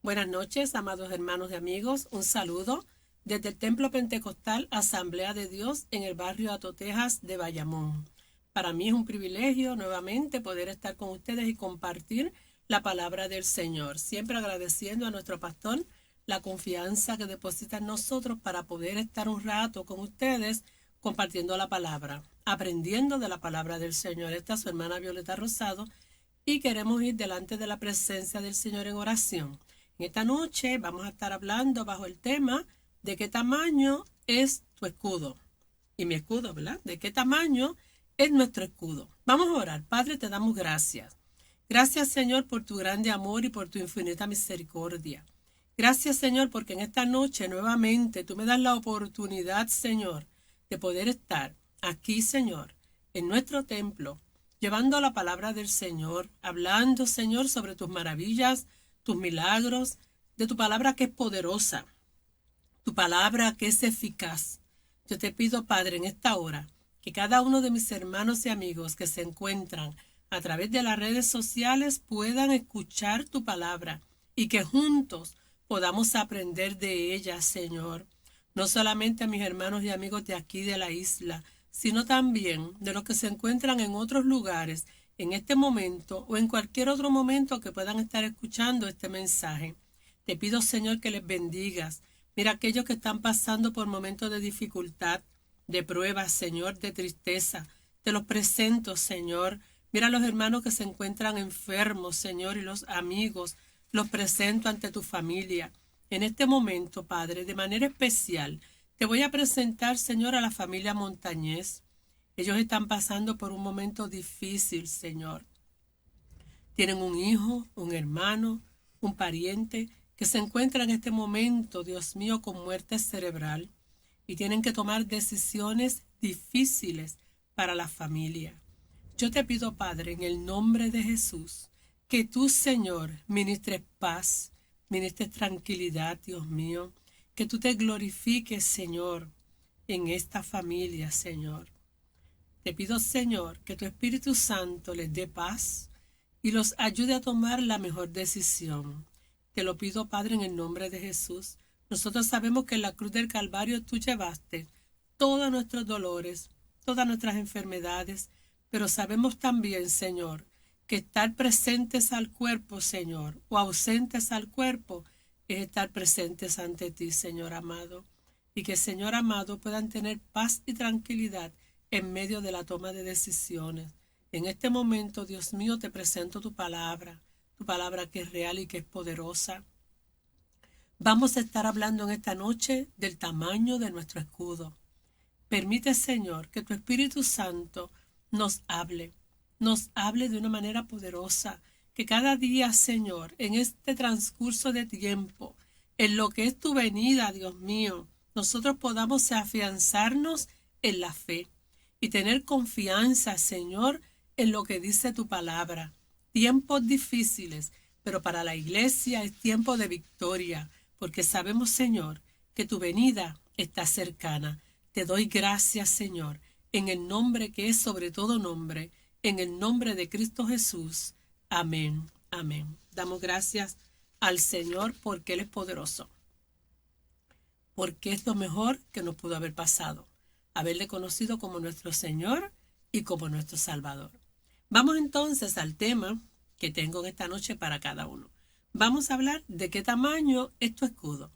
Buenas noches, amados hermanos y amigos. Un saludo desde el Templo Pentecostal Asamblea de Dios en el barrio Atotejas de Bayamón. Para mí es un privilegio nuevamente poder estar con ustedes y compartir la palabra del Señor. Siempre agradeciendo a nuestro pastor la confianza que deposita en nosotros para poder estar un rato con ustedes compartiendo la palabra, aprendiendo de la palabra del Señor. Esta es su hermana Violeta Rosado y queremos ir delante de la presencia del Señor en oración. En esta noche vamos a estar hablando bajo el tema de qué tamaño es tu escudo. Y mi escudo, ¿verdad? ¿De qué tamaño es nuestro escudo? Vamos a orar. Padre, te damos gracias. Gracias, Señor, por tu grande amor y por tu infinita misericordia. Gracias, Señor, porque en esta noche nuevamente tú me das la oportunidad, Señor, de poder estar aquí, Señor, en nuestro templo, llevando la palabra del Señor, hablando, Señor, sobre tus maravillas, tus milagros, de tu palabra que es poderosa, tu palabra que es eficaz. Yo te pido, Padre, en esta hora, que cada uno de mis hermanos y amigos que se encuentran a través de las redes sociales puedan escuchar tu palabra y que juntos podamos aprender de ella, Señor. No solamente a mis hermanos y amigos de aquí de la isla, sino también de los que se encuentran en otros lugares en este momento o en cualquier otro momento que puedan estar escuchando este mensaje. Te pido, Señor, que les bendigas. Mira aquellos que están pasando por momentos de dificultad, de pruebas, Señor, de tristeza. Te los presento, Señor. Mira a los hermanos que se encuentran enfermos, Señor, y los amigos. Los presento ante tu familia. En este momento, Padre, de manera especial, te voy a presentar, Señor, a la familia Montañez. Ellos están pasando por un momento difícil, Señor. Tienen un hijo, un hermano, un pariente que se encuentra en este momento, Dios mío, con muerte cerebral y tienen que tomar decisiones difíciles para la familia. Yo te pido, Padre, en el nombre de Jesús, que tú, Señor, ministres paz, ministres tranquilidad, Dios mío, que tú te glorifiques, Señor, en esta familia, Señor. Te pido, Señor, que tu Espíritu Santo les dé paz y los ayude a tomar la mejor decisión. Te lo pido, Padre, en el nombre de Jesús. Nosotros sabemos que en la cruz del Calvario tú llevaste todos nuestros dolores, todas nuestras enfermedades, pero sabemos también, Señor, que estar presentes al cuerpo, Señor, o ausentes al cuerpo, es estar presentes ante ti, Señor amado. Y que, Señor amado, puedan tener paz y tranquilidad en medio de la toma de decisiones. En este momento, Dios mío, te presento tu palabra que es real y que es poderosa. Vamos a estar hablando en esta noche del tamaño de nuestro escudo. Permite, Señor, que tu Espíritu Santo nos hable de una manera poderosa, que cada día, Señor, en este transcurso de tiempo, en lo que es tu venida, Dios mío, nosotros podamos afianzarnos en la fe y tener confianza, Señor, en lo que dice tu palabra. Tiempos difíciles, pero para la iglesia es tiempo de victoria, porque sabemos, Señor, que tu venida está cercana. Te doy gracias, Señor, en el nombre que es sobre todo nombre, en el nombre de Cristo Jesús. Amén, amén. Damos gracias al Señor porque Él es poderoso, porque es lo mejor que nos pudo haber pasado, haberle conocido como nuestro Señor y como nuestro Salvador. Vamos entonces al tema que tengo en esta noche para cada uno. Vamos a hablar de qué tamaño es tu escudo.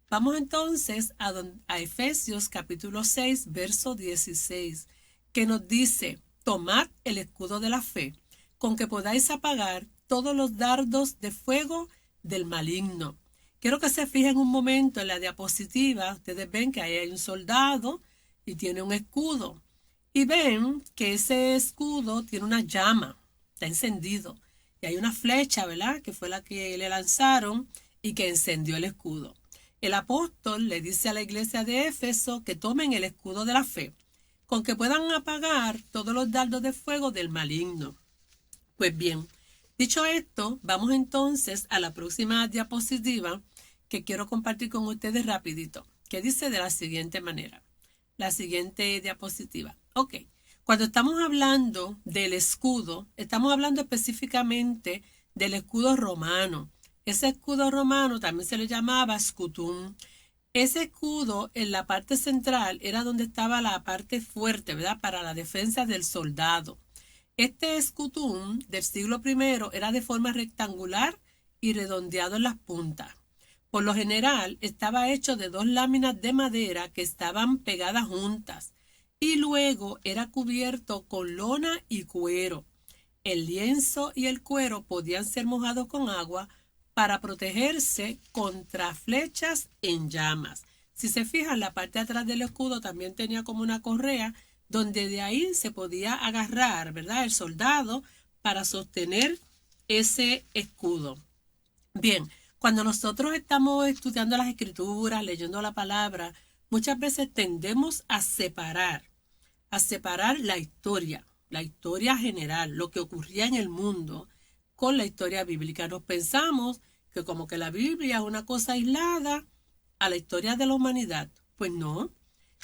Vamos entonces a Efesios capítulo 6, verso 16, que nos dice: tomad el escudo de la fe, con que podáis apagar todos los dardos de fuego del maligno. Quiero que se fijen un momento en la diapositiva. Ustedes ven que ahí hay un soldado y tiene un escudo. Y ven que ese escudo tiene una llama, está encendido. Y hay una flecha, ¿verdad?, que fue la que le lanzaron y que encendió el escudo. El apóstol le dice a la iglesia de Éfeso que tomen el escudo de la fe, con que puedan apagar todos los dardos de fuego del maligno. Pues bien, dicho esto, vamos entonces a la próxima diapositiva que quiero compartir con ustedes rapidito, que dice de la siguiente manera. La siguiente diapositiva. Ok, cuando estamos hablando del escudo, estamos hablando específicamente del escudo romano. Ese escudo romano también se le llamaba scutum. Ese escudo en la parte central era donde estaba la parte fuerte, ¿verdad? Para la defensa del soldado. Este scutum del siglo I era de forma rectangular y redondeado en las puntas. Por lo general estaba hecho de dos láminas de madera que estaban pegadas juntas y luego era cubierto con lona y cuero. El lienzo y el cuero podían ser mojados con agua para protegerse contra flechas en llamas. Si se fijan, la parte de atrás del escudo también tenía como una correa donde de ahí se podía agarrar, ¿verdad?, el soldado para sostener ese escudo. Bien, cuando nosotros estamos estudiando las escrituras, leyendo la palabra, muchas veces tendemos a separar la historia general, lo que ocurría en el mundo, con la historia bíblica. Nos pensamos que como que la Biblia es una cosa aislada a la historia de la humanidad. Pues no,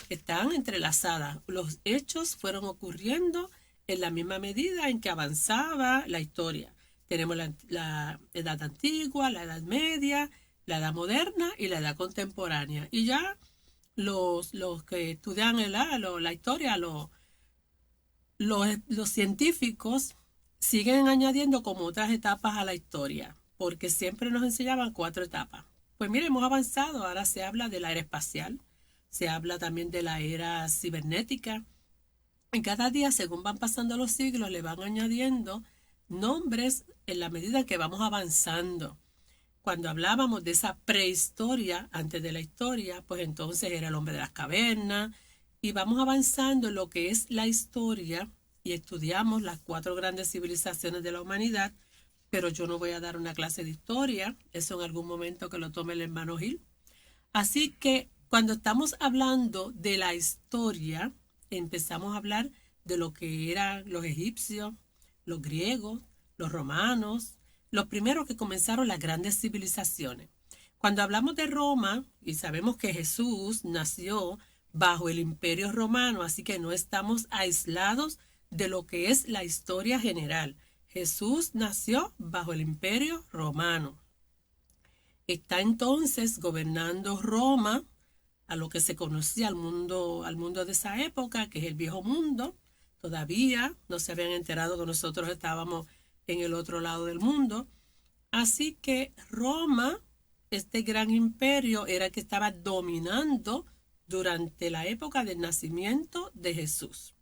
están entrelazadas. Los hechos fueron ocurriendo en la misma medida en que avanzaba la historia. Tenemos la edad antigua, la edad media, la edad moderna y la edad contemporánea. Y ya los que estudian la historia, los científicos siguen añadiendo como otras etapas a la historia, porque siempre nos enseñaban 4 etapas. Pues mire, hemos avanzado, ahora se habla de la era espacial, se habla también de la era cibernética. En cada día, según van pasando los siglos, le van añadiendo nombres en la medida en que vamos avanzando. Cuando hablábamos de esa prehistoria, antes de la historia, pues entonces era el hombre de las cavernas, y vamos avanzando en lo que es la historia y estudiamos las 4 grandes civilizaciones de la humanidad, pero yo no voy a dar una clase de historia, eso en algún momento que lo tome el hermano Gil. Así que cuando estamos hablando de la historia, empezamos a hablar de lo que eran los egipcios, los griegos, los romanos, los primeros que comenzaron las grandes civilizaciones. Cuando hablamos de Roma, y sabemos que Jesús nació bajo el Imperio Romano, así que no estamos aislados de lo que es la historia general. Jesús nació bajo el Imperio Romano. Está entonces gobernando Roma, a lo que se conocía al mundo de esa época, que es el viejo mundo. Todavía no se habían enterado que nosotros estábamos en el otro lado del mundo. Así que Roma, este gran imperio, era el que estaba dominando durante la época del nacimiento de Jesús.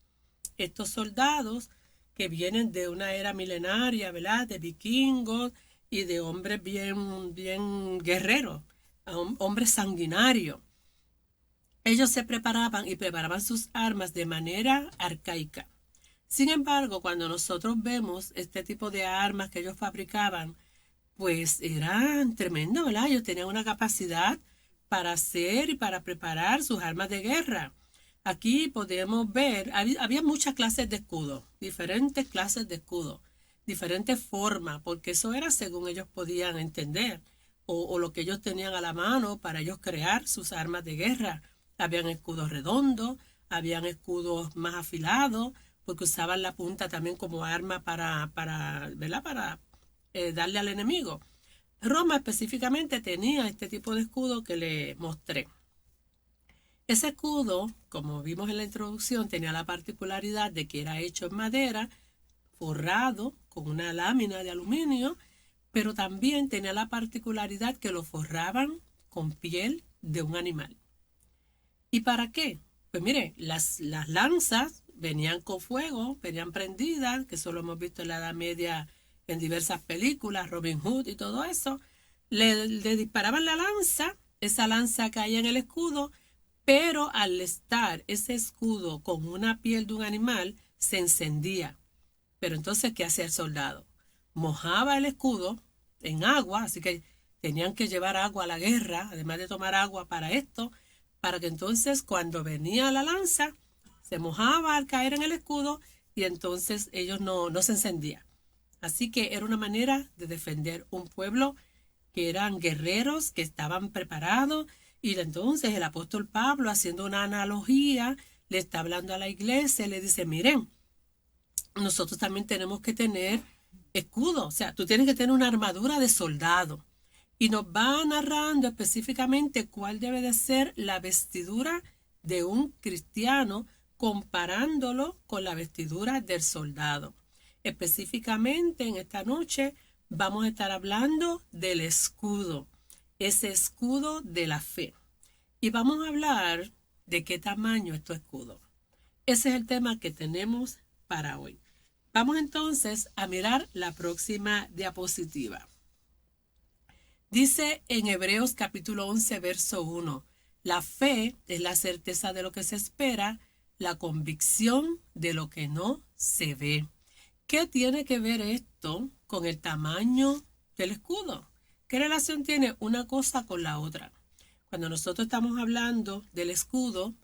Estos soldados que vienen de una era milenaria, ¿verdad?, de vikingos y de hombres bien guerreros, hombres sanguinarios. Ellos se preparaban y preparaban sus armas de manera arcaica. Sin embargo, cuando nosotros vemos este tipo de armas que ellos fabricaban, pues eran tremendos, ¿verdad? Ellos tenían una capacidad para hacer y para preparar sus armas de guerra. Aquí podemos ver, había muchas clases de escudo, diferentes clases de escudo, diferentes formas, porque eso era según ellos podían entender, o lo que ellos tenían a la mano para ellos crear sus armas de guerra. Habían escudos redondos, habían escudos más afilados, porque usaban la punta también como arma para darle al enemigo. Roma específicamente tenía este tipo de escudo que le mostré. Ese escudo, como vimos en la introducción, tenía la particularidad de que era hecho en madera, forrado con una lámina de aluminio, pero también tenía la particularidad que lo forraban con piel de un animal. ¿Y para qué? Pues mire, las lanzas venían con fuego, venían prendidas, que eso lo hemos visto en la Edad Media en diversas películas, Robin Hood y todo eso. Le disparaban la lanza, esa lanza caía en el escudo, pero al estar ese escudo con una piel de un animal, se encendía. Pero entonces, ¿qué hacía el soldado? Mojaba el escudo en agua, así que tenían que llevar agua a la guerra, además de tomar agua para esto, para que entonces cuando venía la lanza, se mojaba al caer en el escudo y entonces ellos no se encendían. Así que era una manera de defender un pueblo que eran guerreros, que estaban preparados, y entonces el apóstol Pablo, haciendo una analogía, le está hablando a la iglesia, le dice, miren, nosotros también tenemos que tener escudo, o sea, tú tienes que tener una armadura de soldado. y nos va narrando específicamente cuál debe de ser la vestidura de un cristiano, comparándolo con la vestidura del soldado. Específicamente en esta noche vamos a estar hablando del escudo, ese escudo de la fe. Y vamos a hablar de qué tamaño es tu escudo. Ese es el tema que tenemos para hoy. Vamos entonces a mirar la próxima diapositiva. Dice en Hebreos capítulo 11, verso 1, la fe es la certeza de lo que se espera, la convicción de lo que no se ve. ¿Qué tiene que ver esto con el tamaño del escudo? ¿Qué relación tiene una cosa con la otra? Cuando nosotros estamos hablando del escudo,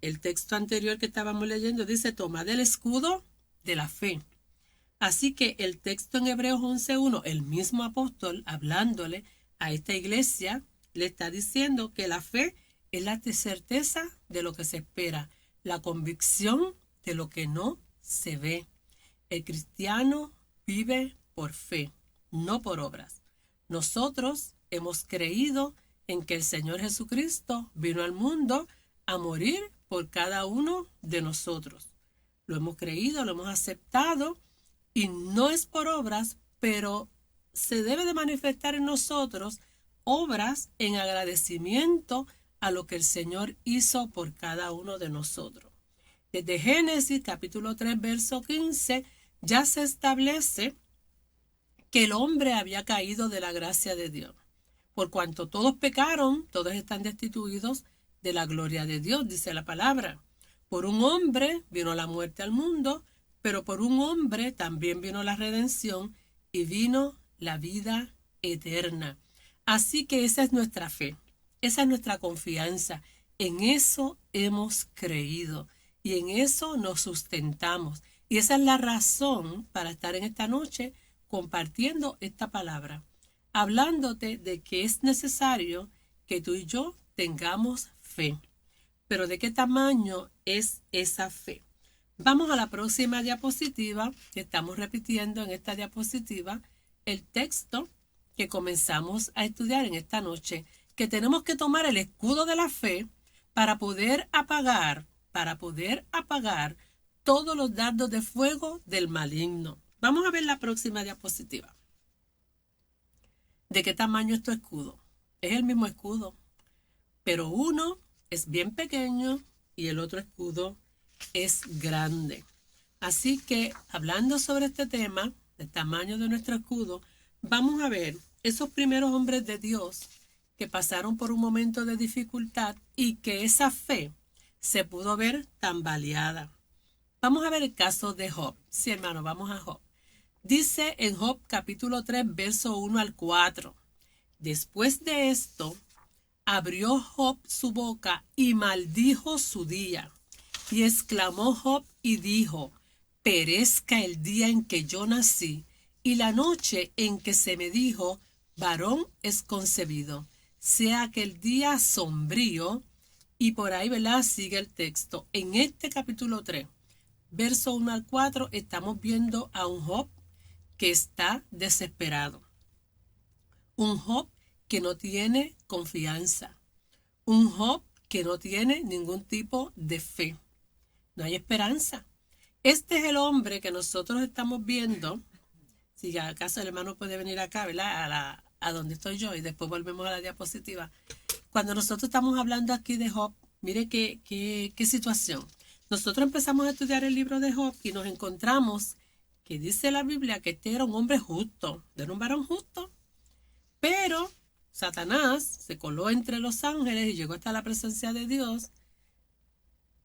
el texto anterior que estábamos leyendo dice, toma del escudo de la fe. Así que el texto en Hebreos 11.1, el mismo apóstol hablándole a esta iglesia, le está diciendo que la fe es la certeza de lo que se espera, la convicción de lo que no se ve. El cristiano vive por fe, no por obras. Nosotros hemos creído en que el Señor Jesucristo vino al mundo a morir por cada uno de nosotros. Lo hemos creído, lo hemos aceptado y no es por obras, pero se debe de manifestar en nosotros obras en agradecimiento a lo que el Señor hizo por cada uno de nosotros. Desde Génesis capítulo 3, verso 15, ya se establece que el hombre había caído de la gracia de Dios. Por cuanto todos pecaron, todos están destituidos de la gloria de Dios, dice la palabra. Por un hombre vino la muerte al mundo, pero por un hombre también vino la redención y vino la vida eterna. Así que esa es nuestra fe, esa es nuestra confianza. En eso hemos creído y en eso nos sustentamos. Y esa es la razón para estar en esta noche compartiendo esta palabra, hablándote de que es necesario que tú y yo tengamos fe. Pero ¿de qué tamaño es esa fe? Vamos a la próxima diapositiva, que estamos repitiendo en esta diapositiva el texto que comenzamos a estudiar en esta noche, que tenemos que tomar el escudo de la fe para poder apagar todos los dardos de fuego del maligno. Vamos a ver la próxima diapositiva. ¿De qué tamaño es tu escudo? Es el mismo escudo, pero uno es bien pequeño y el otro escudo es grande. Así que, hablando sobre este tema, del tamaño de nuestro escudo, vamos a ver esos primeros hombres de Dios que pasaron por un momento de dificultad y que esa fe se pudo ver tambaleada. Vamos a ver el caso de Job. Sí, hermano, vamos a Job. Dice en Job capítulo 3, verso 1 al 4. Después de esto, abrió Job su boca y maldijo su día. Y exclamó Job y dijo, perezca el día en que yo nací y la noche en que se me dijo, varón es concebido. Sea aquel día sombrío. Y por ahí, ¿verdad? Sigue el texto. En este capítulo 3, verso 1 al 4, estamos viendo a un Job que está desesperado. Un Job que no tiene confianza. Un Job que no tiene ningún tipo de fe. No hay esperanza. Este es el hombre que nosotros estamos viendo. Si acaso el hermano puede venir acá, ¿verdad? A donde estoy yo y después volvemos a la diapositiva. Cuando nosotros estamos hablando aquí de Job, mire qué situación. Nosotros empezamos a estudiar el libro de Job y nos encontramos que dice la Biblia que este era un hombre justo, era un varón justo. Pero Satanás se coló entre los ángeles y llegó hasta la presencia de Dios.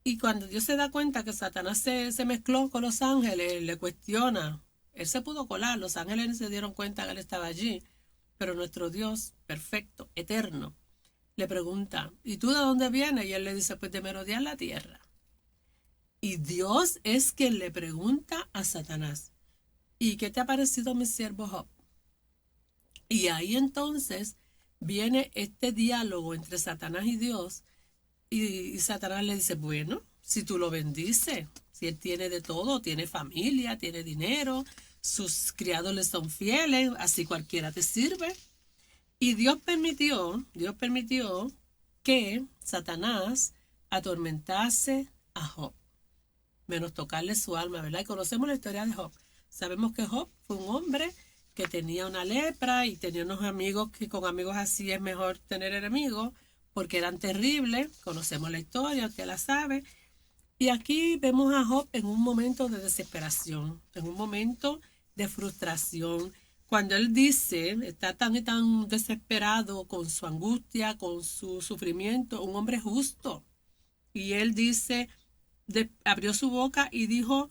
Y cuando Dios se da cuenta que Satanás se mezcló con los ángeles, le cuestiona. Él se pudo colar, los ángeles se dieron cuenta que él estaba allí. Pero nuestro Dios, perfecto, eterno, le pregunta, ¿y tú de dónde vienes? Y él le dice, pues de merodear la tierra. Y Dios es quien le pregunta a Satanás, ¿y qué te ha parecido mi siervo Job? Y ahí entonces viene este diálogo entre Satanás y Dios, y Satanás le dice, bueno, si tú lo bendices, si él tiene de todo, tiene familia, tiene dinero, sus criados le son fieles, así cualquiera te sirve. Y Dios permitió que Satanás atormentase a Job, menos tocarle su alma, ¿verdad? Y conocemos la historia de Job. Sabemos que Job fue un hombre que tenía una lepra y tenía unos amigos que con amigos así es mejor tener enemigos porque eran terribles. Conocemos la historia, usted la sabe. Y aquí vemos a Job en un momento de desesperación, en un momento de frustración. Cuando él dice, está tan y tan desesperado con su angustia, con su sufrimiento, un hombre justo. Y él dice, abrió su boca y dijo,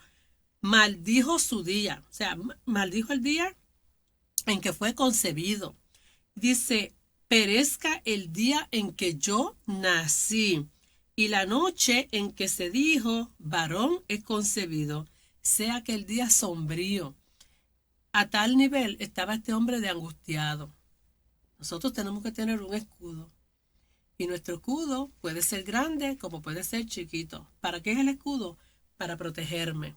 maldijo su día. O sea, maldijo el día en que fue concebido. Dice, perezca el día en que yo nací y la noche en que se dijo, varón es concebido, sea aquel día sombrío. A tal nivel estaba este hombre de angustiado. Nosotros tenemos que tener un escudo. Y nuestro escudo puede ser grande como puede ser chiquito. ¿Para qué es el escudo? Para protegerme.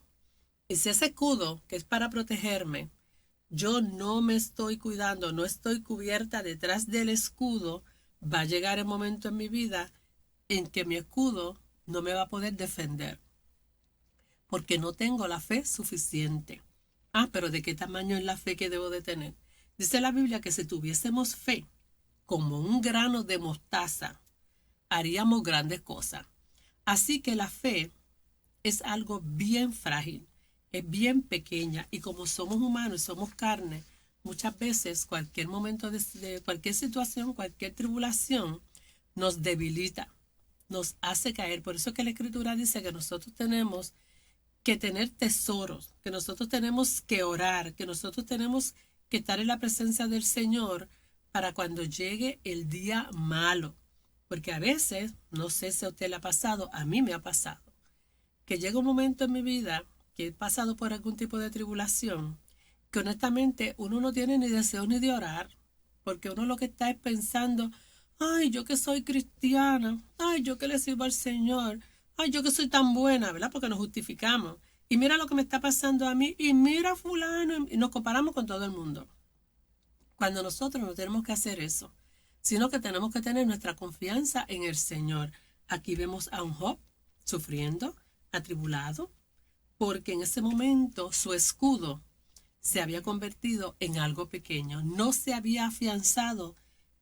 Y si ese escudo, que es para protegerme, yo no me estoy cuidando, no estoy cubierta detrás del escudo, va a llegar el momento en mi vida en que mi escudo no me va a poder defender. Porque no tengo la fe suficiente. Pero ¿de qué tamaño es la fe que debo de tener? Dice la Biblia que si tuviésemos fe como un grano de mostaza, haríamos grandes cosas. Así que la fe es algo bien frágil, es bien pequeña y como somos humanos y somos carne, muchas veces cualquier momento de cualquier situación, cualquier tribulación nos debilita, nos hace caer. Por eso que la Escritura dice que nosotros tenemos que tener tesoros, que nosotros tenemos que orar, que nosotros tenemos que estar en la presencia del Señor para cuando llegue el día malo. Porque a veces, no sé si a usted le ha pasado, a mí me ha pasado, que llega un momento en mi vida que he pasado por algún tipo de tribulación, que honestamente uno no tiene ni deseo ni de orar, porque uno lo que está es pensando, ay, yo que soy cristiana, ay, yo que le sirvo al Señor, ay, yo que soy tan buena, ¿verdad? Porque nos justificamos. Y mira lo que me está pasando a mí, y mira fulano, y nos comparamos con todo el mundo. Cuando nosotros no tenemos que hacer eso, sino que tenemos que tener nuestra confianza en el Señor. Aquí vemos a un Job sufriendo, atribulado, porque en ese momento su escudo se había convertido en algo pequeño, no se había afianzado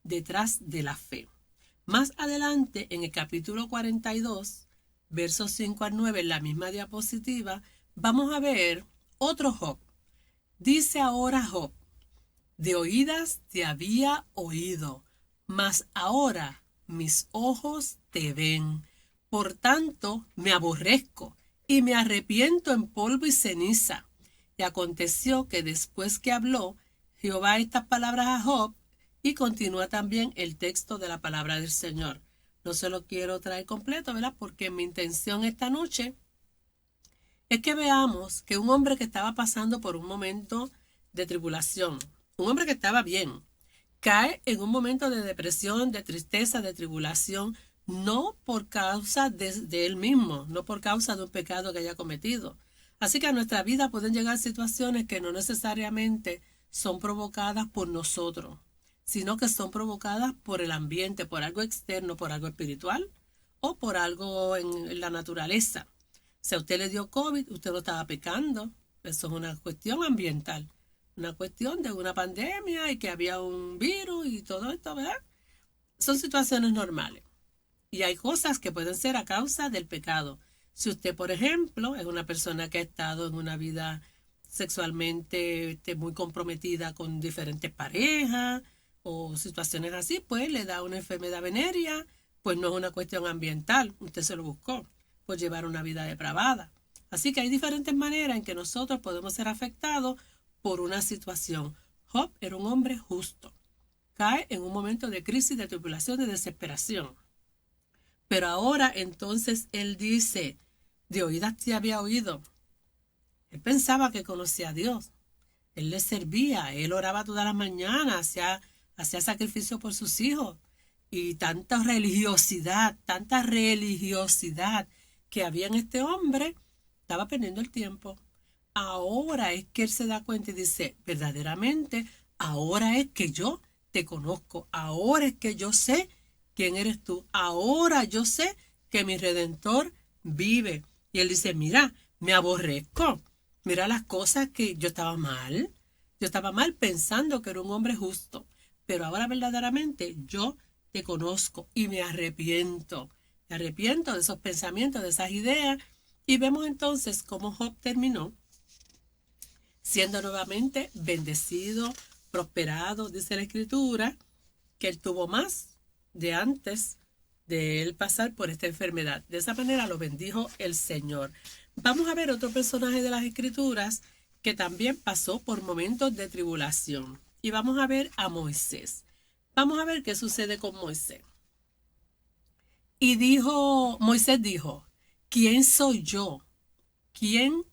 detrás de la fe. Más adelante, en el capítulo 42, versos 5 al 9, en la misma diapositiva, vamos a ver otro Job. Dice ahora Job, de oídas te había oído, mas ahora mis ojos te ven. Por tanto, me aborrezco y me arrepiento en polvo y ceniza. Y aconteció que después que habló Jehová estas palabras a Job, y continúa también el texto de la palabra del Señor. No se lo quiero traer completo, ¿verdad? Porque mi intención esta noche es que veamos que un hombre que estaba pasando por un momento de tribulación, un hombre que estaba bien, cae en un momento de depresión, de tristeza, de tribulación, no por causa de él mismo, no por causa de un pecado que haya cometido. Así que a nuestra vida pueden llegar situaciones que no necesariamente son provocadas por nosotros, sino que son provocadas por el ambiente, por algo externo, por algo espiritual o por algo en la naturaleza. Si a usted le dio COVID, usted no estaba pecando. Eso es una cuestión ambiental, una cuestión de una pandemia y que había un virus y todo esto, ¿verdad? Son situaciones normales. Y hay cosas que pueden ser a causa del pecado. Si usted, por ejemplo, es una persona que ha estado en una vida sexualmente muy comprometida con diferentes parejas o situaciones así, pues le da una enfermedad venérea, pues no es una cuestión ambiental, usted se lo buscó, pues llevar una vida depravada. Así que hay diferentes maneras en que nosotros podemos ser afectados por una situación. Job era un hombre justo. Cae en un momento de crisis, de tribulación, de desesperación. Pero ahora entonces él dice, de oídas te había oído. Él pensaba que conocía a Dios. Él le servía, él oraba todas las mañanas, hacía sacrificio por sus hijos. Y tanta religiosidad que había en este hombre, estaba perdiendo el tiempo. Ahora es que él se da cuenta y dice, verdaderamente, ahora es que yo te conozco. Ahora es que yo sé quién eres tú. Ahora yo sé que mi Redentor vive. Y él dice, mira, me aborrezco. Mira las cosas que yo estaba mal. Yo estaba mal pensando que era un hombre justo. Pero ahora verdaderamente yo te conozco y me arrepiento. Me arrepiento de esos pensamientos, de esas ideas. Y vemos entonces cómo Job terminó siendo nuevamente bendecido, prosperado. Dice la Escritura que él tuvo más de antes de él pasar por esta enfermedad. De esa manera lo bendijo el Señor. Vamos a ver otro personaje de las Escrituras que también pasó por momentos de tribulación. Y vamos a ver a Moisés. Vamos a ver qué sucede con Moisés. Moisés dijo, ¿quién soy yo? ¿Quién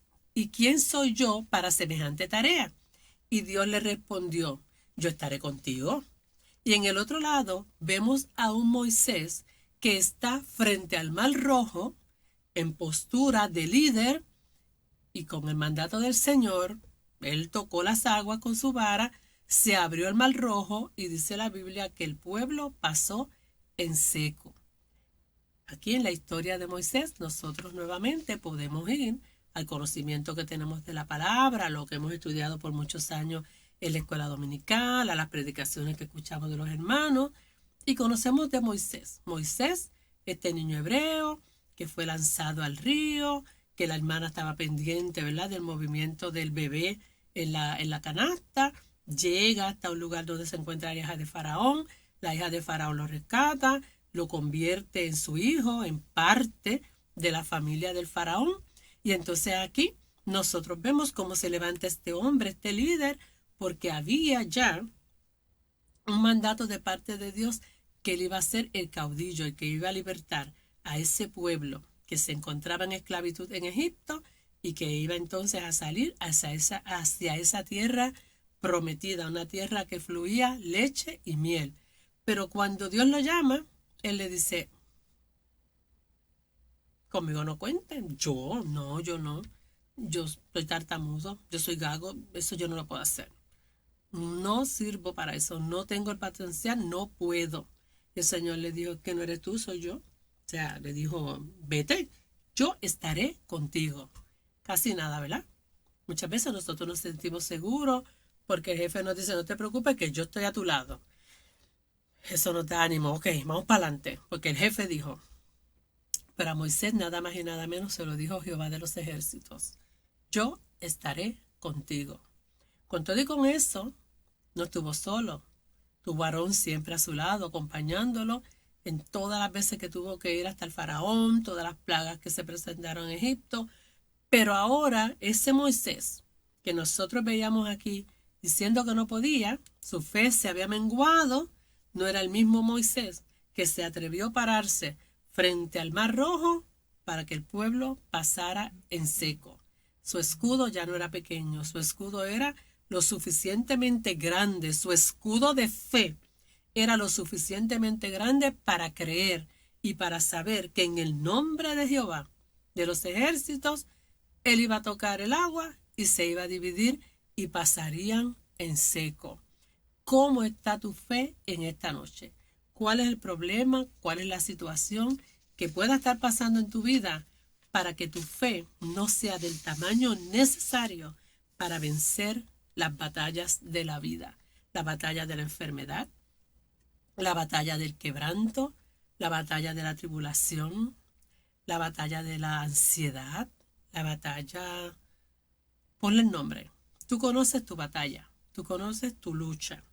soy yo para semejante tarea? Y Dios le respondió, yo estaré contigo. Y en el otro lado vemos a un Moisés que está frente al Mar Rojo en postura de líder y con el mandato del Señor, él tocó las aguas con su vara, se abrió el Mar Rojo y dice la Biblia que el pueblo pasó en seco. Aquí en la historia de Moisés nosotros nuevamente podemos ir al conocimiento que tenemos de la palabra, lo que hemos estudiado por muchos años en la escuela dominical, a las predicaciones que escuchamos de los hermanos, y conocemos de Moisés. Moisés, este niño hebreo que fue lanzado al río, que la hermana estaba pendiente, ¿verdad?, del movimiento del bebé en la canasta, llega hasta un lugar donde se encuentra la hija de Faraón, la hija de Faraón lo rescata, lo convierte en su hijo, en parte de la familia del Faraón, y entonces aquí nosotros vemos cómo se levanta este hombre, este líder, porque había ya un mandato de parte de Dios que él iba a ser el caudillo, el que iba a libertar a ese pueblo que se encontraba en esclavitud en Egipto y que iba entonces a salir hacia esa tierra prometida, una tierra que fluía leche y miel. Pero cuando Dios lo llama, él le dice, conmigo no cuenten, yo no, yo soy tartamudo, yo soy gago, eso yo no lo puedo hacer. No sirvo para eso, no tengo el potencial, no puedo. El Señor le dijo que no eres tú, soy yo. O sea, le dijo, vete, yo estaré contigo. Casi nada, ¿verdad? Muchas veces nosotros nos sentimos seguros porque el jefe nos dice, no te preocupes que yo estoy a tu lado. Eso nos da ánimo, ok, vamos para adelante, porque el jefe dijo. Pero a Moisés nada más y nada menos se lo dijo Jehová de los ejércitos. Yo estaré contigo. Con todo y con eso, no estuvo solo. Tuvo a Aarón siempre a su lado, acompañándolo en todas las veces que tuvo que ir hasta el faraón, todas las plagas que se presentaron en Egipto. Pero ahora ese Moisés que nosotros veíamos aquí diciendo que no podía, su fe se había menguado, no era el mismo Moisés que se atrevió a pararse frente al Mar Rojo para que el pueblo pasara en seco. Su escudo ya no era pequeño, su escudo era lo suficientemente grande, su escudo de fe era lo suficientemente grande para creer y para saber que en el nombre de Jehová de los ejércitos, él iba a tocar el agua y se iba a dividir y pasarían en seco. ¿Cómo está tu fe en esta noche? ¿Cuál es el problema? ¿Cuál es la situación que pueda estar pasando en tu vida para que tu fe no sea del tamaño necesario para vencer las batallas de la vida? La batalla de la enfermedad, la batalla del quebranto, la batalla de la tribulación, la batalla de la ansiedad, la batalla... Ponle el nombre. Tú conoces tu batalla, tú conoces tu lucha.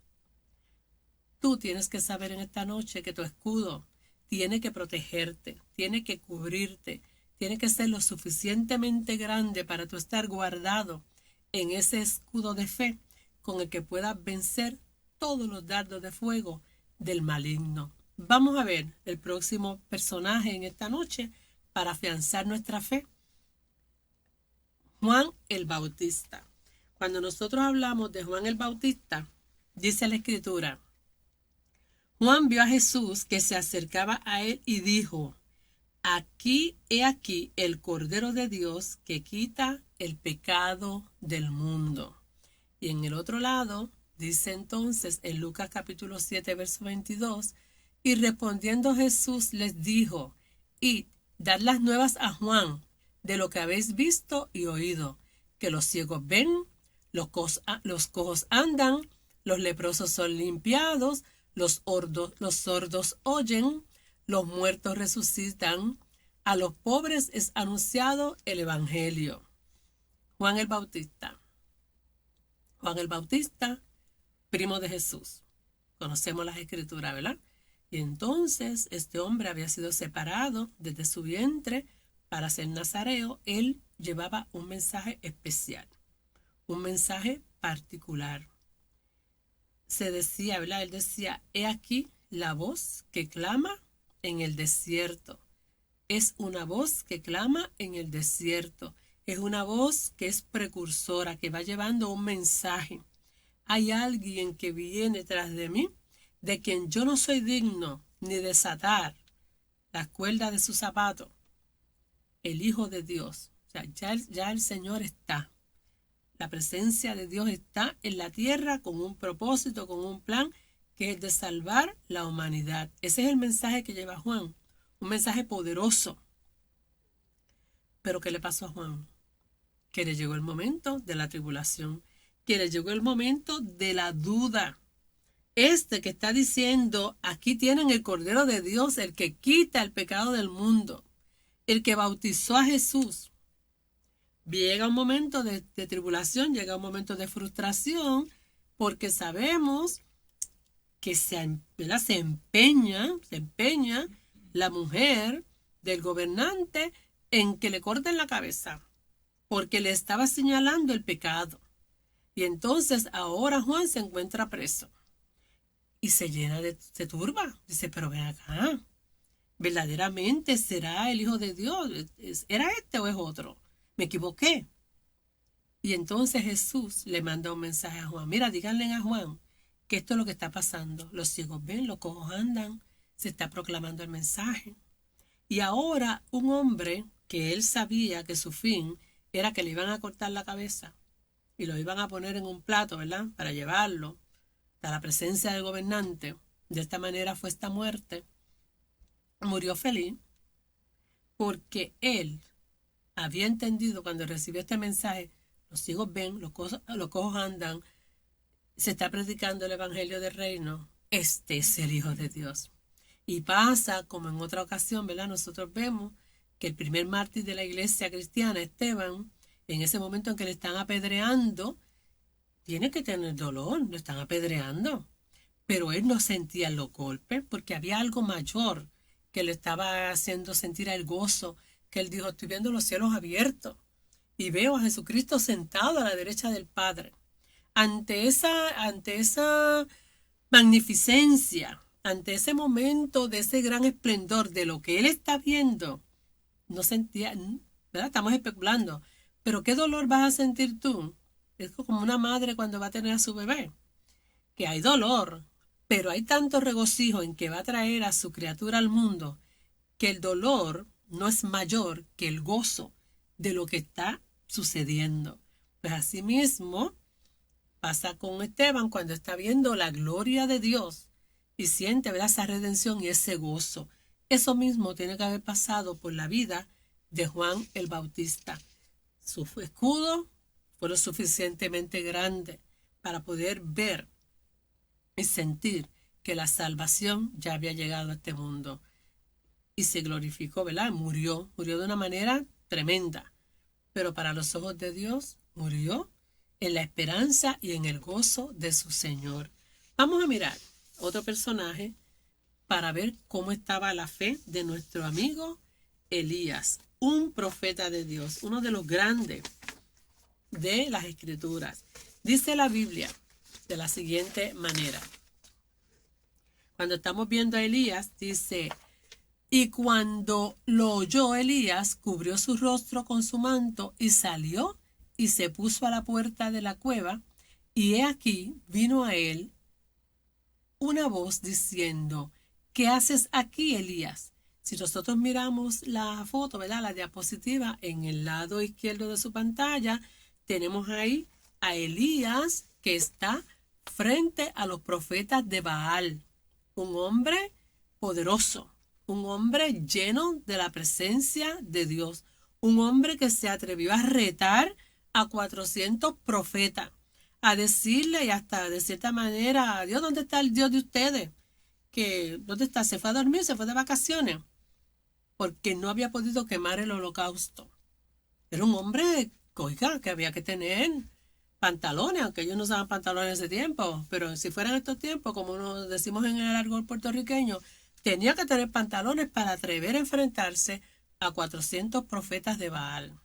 Tú tienes que saber en esta noche que tu escudo tiene que protegerte, tiene que cubrirte, tiene que ser lo suficientemente grande para tú estar guardado en ese escudo de fe con el que puedas vencer todos los dardos de fuego del maligno. Vamos a ver el próximo personaje en esta noche para afianzar nuestra fe. Juan el Bautista. Cuando nosotros hablamos de Juan el Bautista, dice la Escritura, Juan vio a Jesús que se acercaba a él y dijo, he aquí el Cordero de Dios que quita el pecado del mundo. Y en el otro lado Dice entonces en Lucas capítulo 7, verso 22, y respondiendo Jesús les dijo, id, dad las nuevas a Juan de lo que habéis visto y oído, que los ciegos ven, los cojos andan, los leprosos son limpiados, los sordos oyen, los muertos resucitan, a los pobres es anunciado el evangelio. Juan el Bautista. Juan el Bautista, primo de Jesús. Conocemos las escrituras, ¿verdad? Y entonces este hombre había sido separado desde su vientre para ser nazareo. Él llevaba un mensaje especial, un mensaje particular. Se decía, ¿verdad? Él decía, he aquí la voz que clama en el desierto. Es una voz que clama en el desierto. Es una voz que es precursora, que va llevando un mensaje. Hay alguien que viene tras de mí, de quien yo no soy digno ni desatar las cuerdas de su zapato. El Hijo de Dios. O sea, ya el Señor está. La presencia de Dios está en la tierra con un propósito, con un plan, que es de salvar la humanidad. Ese es el mensaje que lleva Juan. Un mensaje poderoso. Pero ¿qué le pasó a Juan? Que le llegó el momento de la tribulación, que le llegó el momento de la duda. Este que está diciendo, aquí tienen el Cordero de Dios, el que quita el pecado del mundo, el que bautizó a Jesús. Llega un momento de tribulación, llega un momento de frustración, porque sabemos que se empeña la mujer del gobernante en que le corten la cabeza, porque le estaba señalando el pecado. Y entonces ahora Juan se encuentra preso y se turba. Dice, pero ven acá, ¿verdaderamente será el Hijo de Dios? ¿Era este o es otro? Me equivoqué. Y entonces Jesús le manda un mensaje a Juan. Mira, díganle a Juan que esto es lo que está pasando. Los ciegos ven, los cojos andan, se está proclamando el mensaje. Y ahora un hombre que él sabía que su fin era que le iban a cortar la cabeza y lo iban a poner en un plato, ¿verdad? Para llevarlo a la presencia del gobernante. De esta manera fue esta muerte. Murió feliz porque él había entendido cuando recibió este mensaje, los ciegos ven, los cojos andan, se está predicando el evangelio del reino. Este es el Hijo de Dios. Y pasa, como en otra ocasión, ¿verdad? Nosotros vemos que el primer mártir de la iglesia cristiana, Esteban, en ese momento en que le están apedreando, tiene que tener dolor, lo están apedreando. Pero él no sentía los golpes porque había algo mayor que le estaba haciendo sentir el gozo, que él dijo, estoy viendo los cielos abiertos y veo a Jesucristo sentado a la derecha del Padre. Ante esa magnificencia, ante ese momento de ese gran esplendor de lo que él está viendo, no sentía, ¿verdad? Estamos especulando, pero ¿qué dolor vas a sentir tú? Es como una madre cuando va a tener a su bebé, que hay dolor, pero hay tanto regocijo en que va a traer a su criatura al mundo, que el dolor no es mayor que el gozo de lo que está sucediendo. Pues así mismo pasa con Esteban cuando está viendo la gloria de Dios y siente, ¿verdad?, esa redención y ese gozo. Eso mismo tiene que haber pasado por la vida de Juan el Bautista. Su escudo fue lo suficientemente grande para poder ver y sentir que la salvación ya había llegado a este mundo. Y se glorificó, ¿verdad? Murió de una manera tremenda. Pero para los ojos de Dios, murió en la esperanza y en el gozo de su Señor. Vamos a mirar otro personaje para ver cómo estaba la fe de nuestro amigo Elías, un profeta de Dios, uno de los grandes de las Escrituras. Dice la Biblia de la siguiente manera. Cuando estamos viendo a Elías, dice, y cuando lo oyó Elías, cubrió su rostro con su manto y salió y se puso a la puerta de la cueva, y he aquí vino a él una voz diciendo, ¿qué haces aquí, Elías? Si nosotros miramos la foto, ¿verdad?, la diapositiva, en el lado izquierdo de su pantalla, tenemos ahí a Elías que está frente a los profetas de Baal. Un hombre poderoso, un hombre lleno de la presencia de Dios, un hombre que se atrevió a retar a 400 profetas, a decirle y hasta de cierta manera, Dios, ¿dónde está el Dios de ustedes? ¿Dónde está? Se fue a dormir, se fue de vacaciones, porque no había podido quemar el holocausto. Era un hombre, oiga, que había que tener pantalones, aunque ellos no usaban pantalones en ese tiempo, pero si fueran estos tiempos, como nos decimos en el argot puertorriqueño, tenía que tener pantalones para atrever a enfrentarse a 400 profetas de Baal.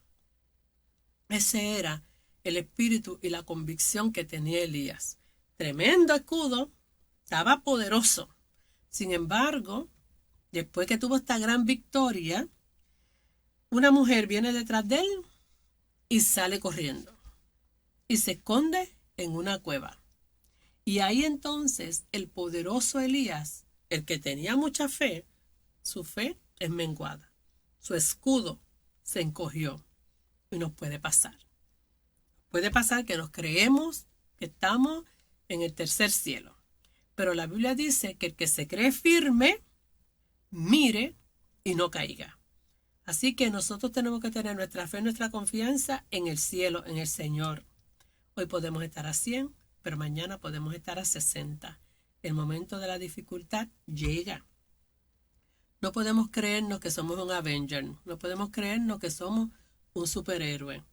Ese era el espíritu y la convicción que tenía Elías. Tremendo escudo, estaba poderoso. Sin embargo, después que tuvo esta gran victoria, una mujer viene detrás de él y sale corriendo y se esconde en una cueva. Y ahí entonces el poderoso Elías, el que tenía mucha fe, su fe es menguada. Su escudo se encogió y nos puede pasar. Puede pasar que nos creemos que estamos en el tercer cielo. Pero la Biblia dice que el que se cree firme, mire y no caiga. Así que nosotros tenemos que tener nuestra fe, nuestra confianza en el cielo, en el Señor. Hoy podemos estar a 100, pero mañana podemos estar a 60. El momento de la dificultad llega. No podemos creernos que somos un Avenger. No podemos creernos que somos un superhéroe.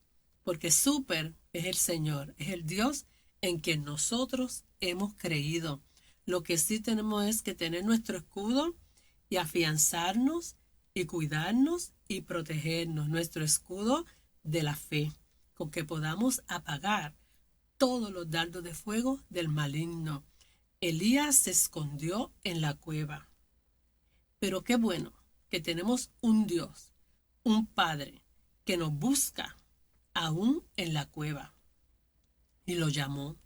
Porque super es el Señor, es el Dios en quien nosotros hemos creído. Lo que sí tenemos es que tener nuestro escudo y afianzarnos y cuidarnos y protegernos. Nuestro escudo de la fe, con que podamos apagar todos los dardos de fuego del maligno. Elías se escondió en la cueva. Pero qué bueno que tenemos un Dios, un Padre, que nos busca aún en la cueva. Y lo llamó.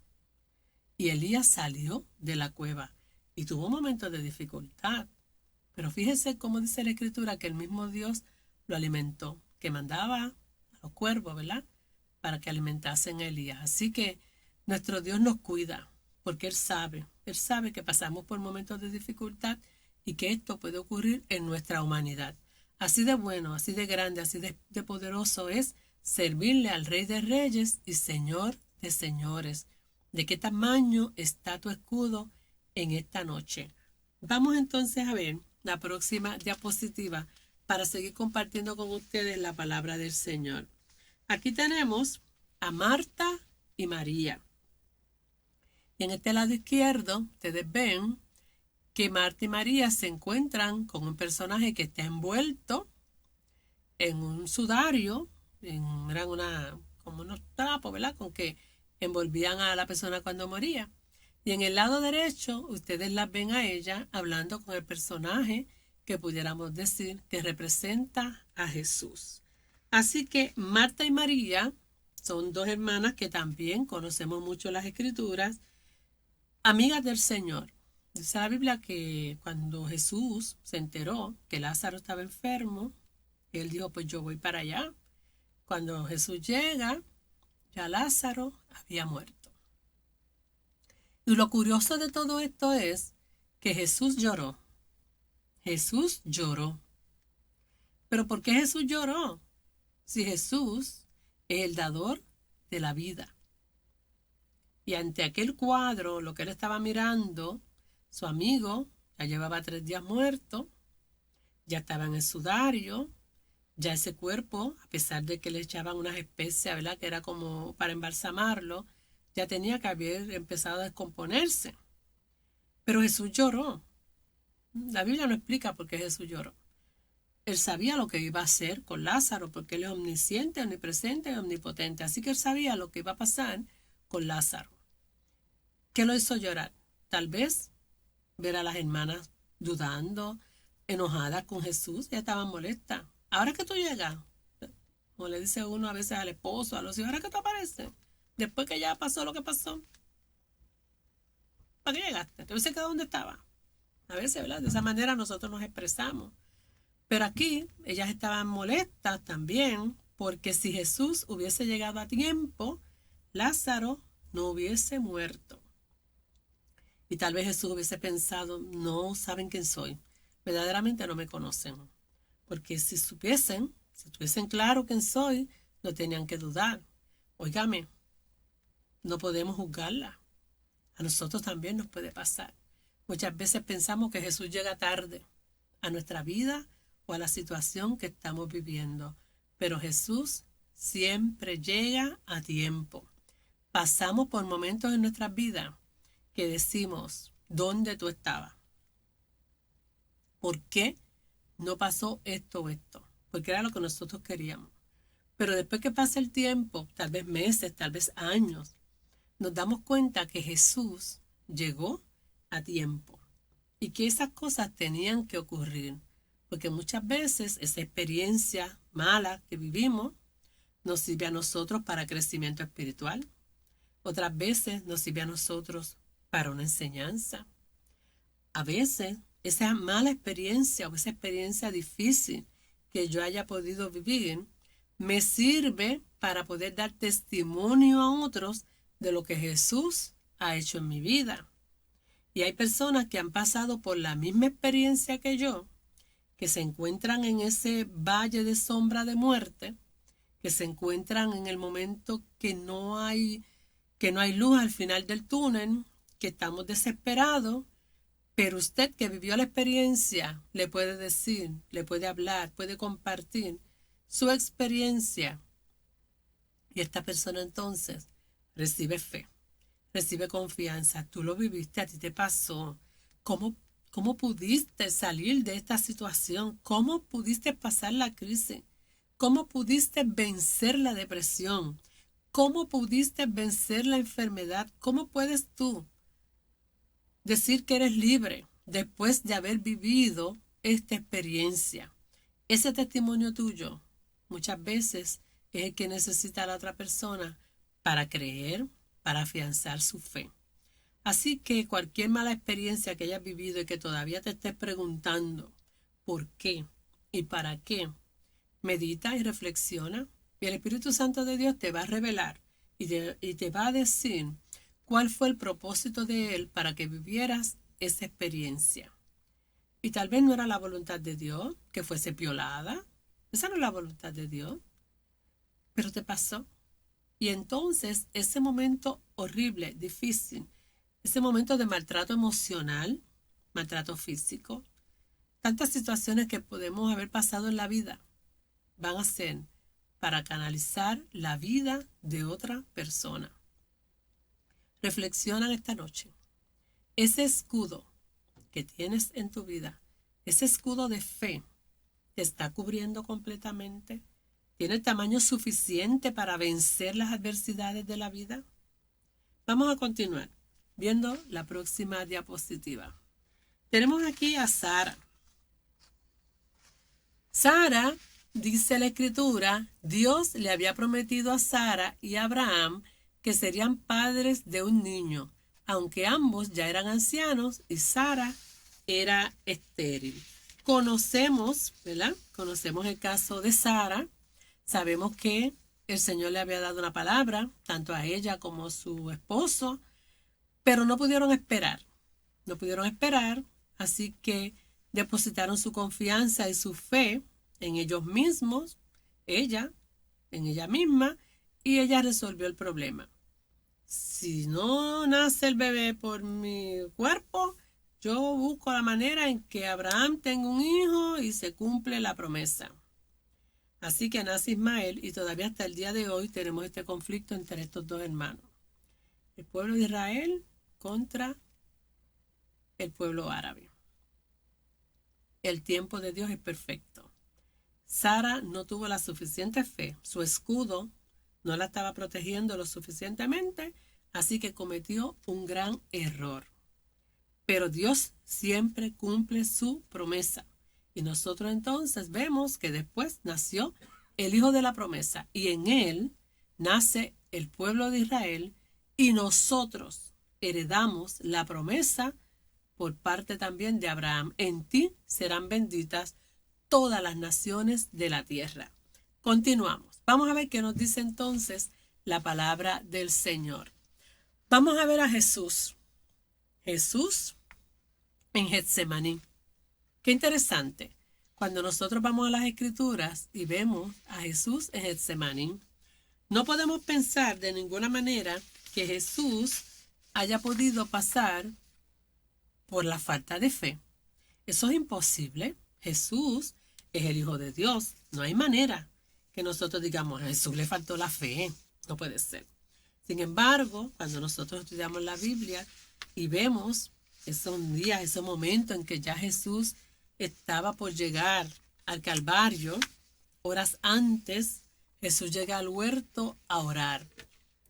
Y Elías salió de la cueva y tuvo momentos de dificultad. Pero fíjese cómo dice la Escritura que el mismo Dios lo alimentó, que mandaba a los cuervos, ¿verdad?, para que alimentasen a Elías. Así que nuestro Dios nos cuida, porque Él sabe que pasamos por momentos de dificultad y que esto puede ocurrir en nuestra humanidad. Así de bueno, así de grande, así de poderoso es servirle al Rey de Reyes y Señor de Señores. ¿De qué tamaño está tu escudo en esta noche? Vamos entonces a ver la próxima diapositiva para seguir compartiendo con ustedes la palabra del Señor. Aquí tenemos a Marta y María. Y en este lado izquierdo ustedes ven que Marta y María se encuentran con un personaje que está envuelto en un sudario, eran como unos trapos, ¿verdad?, con que envolvían a la persona cuando moría. Y en el lado derecho ustedes las ven a ella hablando con el personaje que pudiéramos decir que representa a Jesús. Así que Marta y María son dos hermanas que también conocemos mucho las Escrituras, amigas del Señor. Dice la Biblia que cuando Jesús se enteró que Lázaro estaba enfermo, él dijo, pues yo voy para allá. Cuando Jesús llega, ya Lázaro había muerto. Y lo curioso de todo esto es que Jesús lloró. Jesús lloró. ¿Pero por qué Jesús lloró? Si Jesús es el dador de la vida. Y ante aquel cuadro, lo que él estaba mirando, su amigo ya llevaba 3 días muerto, ya estaba en el sudario, ya ese cuerpo, a pesar de que le echaban unas especias, ¿verdad?, que era como para embalsamarlo, ya tenía que haber empezado a descomponerse. Pero Jesús lloró. La Biblia no explica por qué Jesús lloró. Él sabía lo que iba a hacer con Lázaro, porque él es omnisciente, omnipresente y omnipotente. Así que él sabía lo que iba a pasar con Lázaro. ¿Qué lo hizo llorar? Tal vez ver a las hermanas dudando, enojadas con Jesús, ya estaban molestas. ¿Ahora que tú llegas? Como le dice uno a veces al esposo, a los hijos, ¿ahora que tú apareces? Después que ya pasó lo que pasó. ¿Para qué llegaste? ¿Te hubiese quedado donde estaba? A veces, ¿verdad? De esa manera nosotros nos expresamos. Pero aquí ellas estaban molestas también, porque si Jesús hubiese llegado a tiempo, Lázaro no hubiese muerto. Y tal vez Jesús hubiese pensado, no saben quién soy, verdaderamente no me conocen. Porque si supiesen, si tuviesen claro quién soy, no tenían que dudar. Óigame, no podemos juzgarla. A nosotros también nos puede pasar. Muchas veces pensamos que Jesús llega tarde a nuestra vida o a la situación que estamos viviendo. Pero Jesús siempre llega a tiempo. Pasamos por momentos en nuestras vidas que decimos, ¿dónde tú estabas? ¿Por qué no pasó esto o esto? Porque era lo que nosotros queríamos. Pero después que pasa el tiempo, tal vez meses, tal vez años, nos damos cuenta que Jesús llegó a tiempo y que esas cosas tenían que ocurrir. Porque muchas veces esa experiencia mala que vivimos nos sirve a nosotros para crecimiento espiritual. Otras veces nos sirve a nosotros para una enseñanza. A veces esa mala experiencia o esa experiencia difícil que yo haya podido vivir me sirve para poder dar testimonio a otros de lo que Jesús ha hecho en mi vida. Y hay personas que han pasado por la misma experiencia que yo, que se encuentran en ese valle de sombra de muerte, que se encuentran en el momento que no hay luz al final del túnel, que estamos desesperados, pero usted que vivió la experiencia le puede decir, le puede hablar, puede compartir su experiencia. Y esta persona entonces recibe fe, recibe confianza. Tú lo viviste, a ti te pasó. ¿Cómo pudiste salir de esta situación? ¿Cómo pudiste pasar la crisis? ¿Cómo pudiste vencer la depresión? ¿Cómo pudiste vencer la enfermedad? ¿Cómo puedes tú decir que eres libre después de haber vivido esta experiencia? Ese testimonio tuyo muchas veces es el que necesita la otra persona para creer, para afianzar su fe. Así que cualquier mala experiencia que hayas vivido y que todavía te estés preguntando por qué y para qué, medita y reflexiona y el Espíritu Santo de Dios te va a revelar y te va a decir cuál fue el propósito de Él para que vivieras esa experiencia. Y tal vez no era la voluntad de Dios que fuese violada. Esa no es la voluntad de Dios. Pero te pasó. Y entonces ese momento horrible, difícil, ese momento de maltrato emocional, maltrato físico, tantas situaciones que podemos haber pasado en la vida, van a ser para canalizar la vida de otra persona. Reflexiona esta noche. Ese escudo que tienes en tu vida, ese escudo de fe, ¿te está cubriendo completamente? ¿Tiene el tamaño suficiente para vencer las adversidades de la vida? Vamos a continuar viendo la próxima diapositiva. Tenemos aquí a Sara. Sara, dice la Escritura, Dios le había prometido a Sara y a Abraham que serían padres de un niño, aunque ambos ya eran ancianos y Sara era estéril. Conocemos, ¿verdad? Conocemos el caso de Sara. Sabemos que el Señor le había dado una palabra, tanto a ella como a su esposo, pero no pudieron esperar. No pudieron esperar, así que depositaron su confianza y su fe en ellos mismos, ella, en ella misma, y ella resolvió el problema. Si no nace el bebé por mi cuerpo, yo busco la manera en que Abraham tenga un hijo y se cumple la promesa. Así que nace Ismael y todavía hasta el día de hoy tenemos este conflicto entre estos dos hermanos. El pueblo de Israel contra el pueblo árabe. El tiempo de Dios es perfecto. Sara no tuvo la suficiente fe. Su escudo no la estaba protegiendo lo suficientemente, así que cometió un gran error. Pero Dios siempre cumple su promesa. Y nosotros entonces vemos que después nació el hijo de la promesa y en él nace el pueblo de Israel y nosotros heredamos la promesa por parte también de Abraham. En ti serán benditas todas las naciones de la tierra. Continuamos. Vamos a ver qué nos dice entonces la palabra del Señor. Vamos a ver a Jesús. Jesús en Getsemaní. Qué interesante. Cuando nosotros vamos a las Escrituras y vemos a Jesús en Getsemaní, no podemos pensar de ninguna manera que Jesús haya podido pasar por la falta de fe. Eso es imposible. Jesús es el Hijo de Dios. No hay manera que nosotros digamos, a Jesús le faltó la fe. No puede ser. Sin embargo, cuando nosotros estudiamos la Biblia y vemos esos días, ese momento en que ya Jesús estaba por llegar al Calvario, horas antes, Jesús llega al huerto a orar.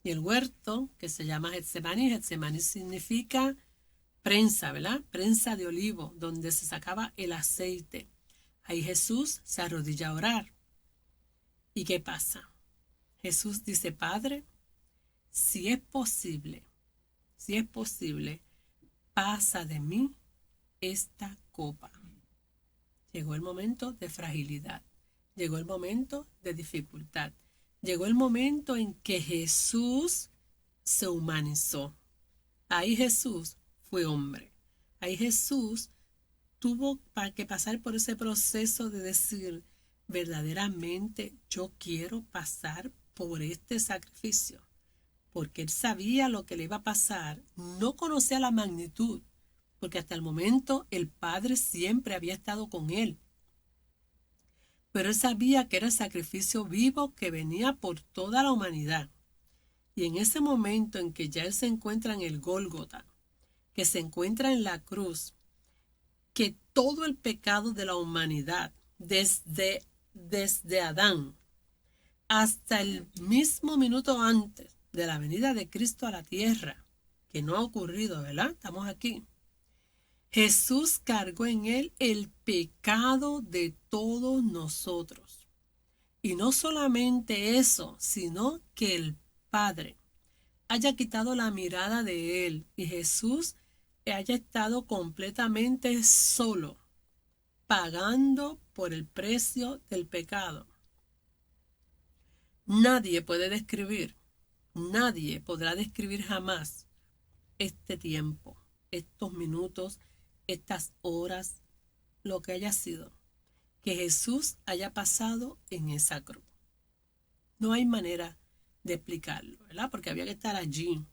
Y el huerto, que se llama Getsemaní, Getsemaní significa prensa, ¿verdad? Prensa de olivo, donde se sacaba el aceite. Ahí Jesús se arrodilla a orar. ¿Y qué pasa? Jesús dice, Padre, si es posible, pasa de mí esta copa. Llegó el momento de fragilidad, llegó el momento de dificultad, llegó el momento en que Jesús se humanizó. Ahí Jesús fue hombre. Ahí Jesús tuvo que pasar por ese proceso de decir, verdaderamente yo quiero pasar por este sacrificio. Porque él sabía lo que le iba a pasar, no conocía la magnitud, porque hasta el momento el Padre siempre había estado con él. Pero él sabía que era el sacrificio vivo que venía por toda la humanidad. Y en ese momento en que ya él se encuentra en el Gólgota, que se encuentra en la cruz, que todo el pecado de la humanidad, desde Adán hasta el mismo minuto antes de la venida de Cristo a la tierra, que no ha ocurrido, ¿verdad? Estamos aquí. Jesús cargó en él el pecado de todos nosotros. Y no solamente eso, sino que el Padre haya quitado la mirada de él y Jesús haya estado completamente solo, pagando por el precio del pecado. Nadie puede describir, nadie podrá describir jamás este tiempo, estos minutos, estas horas, lo que haya sido, que Jesús haya pasado en esa cruz. No hay manera de explicarlo, ¿verdad? Porque había que estar allí.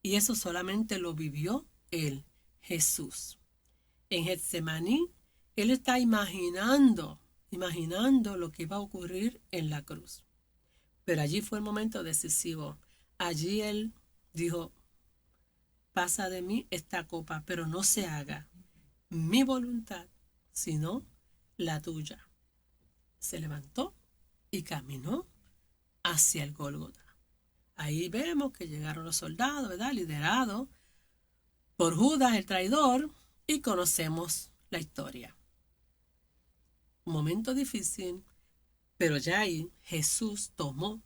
Y eso solamente lo vivió él, Jesús. En Getsemaní, él está imaginando lo que iba a ocurrir en la cruz. Pero allí fue el momento decisivo. Allí él dijo, pasa de mí esta copa, pero no se haga mi voluntad, sino la tuya. Se levantó y caminó hacia el Gólgota. Ahí vemos que llegaron los soldados, ¿verdad? Liderados por Judas el traidor, y conocemos la historia. Un momento difícil, pero ya ahí Jesús tomó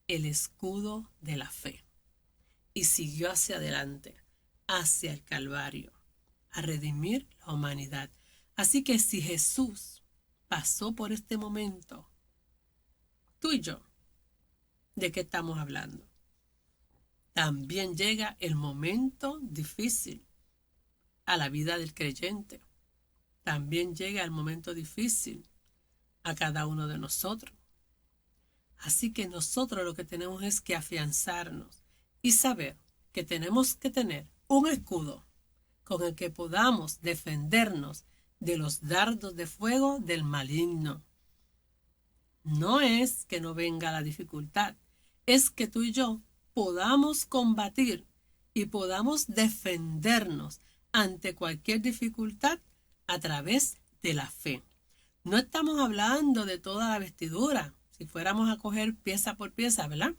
el escudo de la fe y siguió hacia adelante, hacia el Calvario, a redimir la humanidad. Así que si Jesús pasó por este momento, tú y yo, ¿de qué estamos hablando? También llega el momento difícil a la vida del creyente. También llega el momento difícil a cada uno de nosotros. Así que nosotros lo que tenemos es que afianzarnos y saber que tenemos que tener un escudo con el que podamos defendernos de los dardos de fuego del maligno. No es que no venga la dificultad, es que tú y yo podamos combatir y podamos defendernos ante cualquier dificultad a través de la fe. No estamos hablando de toda la vestidura, si fuéramos a coger pieza por pieza, ¿verdad?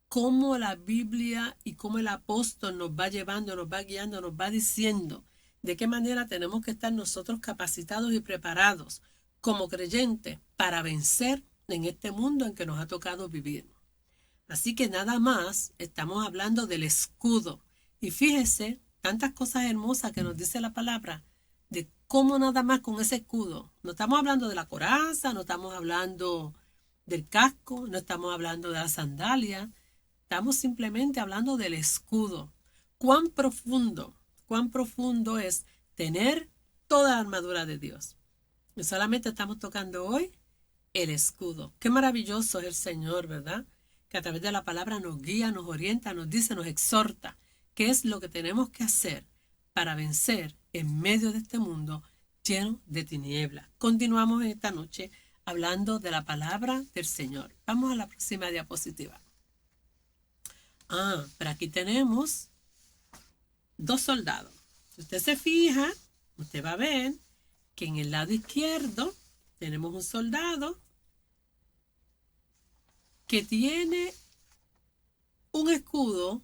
Cómo la Biblia y cómo el apóstol nos va llevando, nos va guiando, nos va diciendo de qué manera tenemos que estar nosotros capacitados y preparados como creyentes para vencer en este mundo en que nos ha tocado vivir. Así que nada más estamos hablando del escudo. Y fíjese, tantas cosas hermosas que nos dice la palabra, de cómo nada más con ese escudo. No estamos hablando de la coraza, no estamos hablando del casco, no estamos hablando de la sandalia. Estamos simplemente hablando del escudo. cuán profundo es tener toda la armadura de Dios. Y solamente estamos tocando hoy el escudo. Qué maravilloso es el Señor, ¿verdad? Que a través de la palabra nos guía, nos orienta, nos dice, nos exhorta qué es lo que tenemos que hacer para vencer en medio de este mundo lleno de tinieblas. Continuamos en esta noche hablando de la palabra del Señor. Vamos a la próxima diapositiva. Pero aquí tenemos dos soldados. Si usted se fija, usted va a ver que en el lado izquierdo tenemos un soldado que tiene un escudo,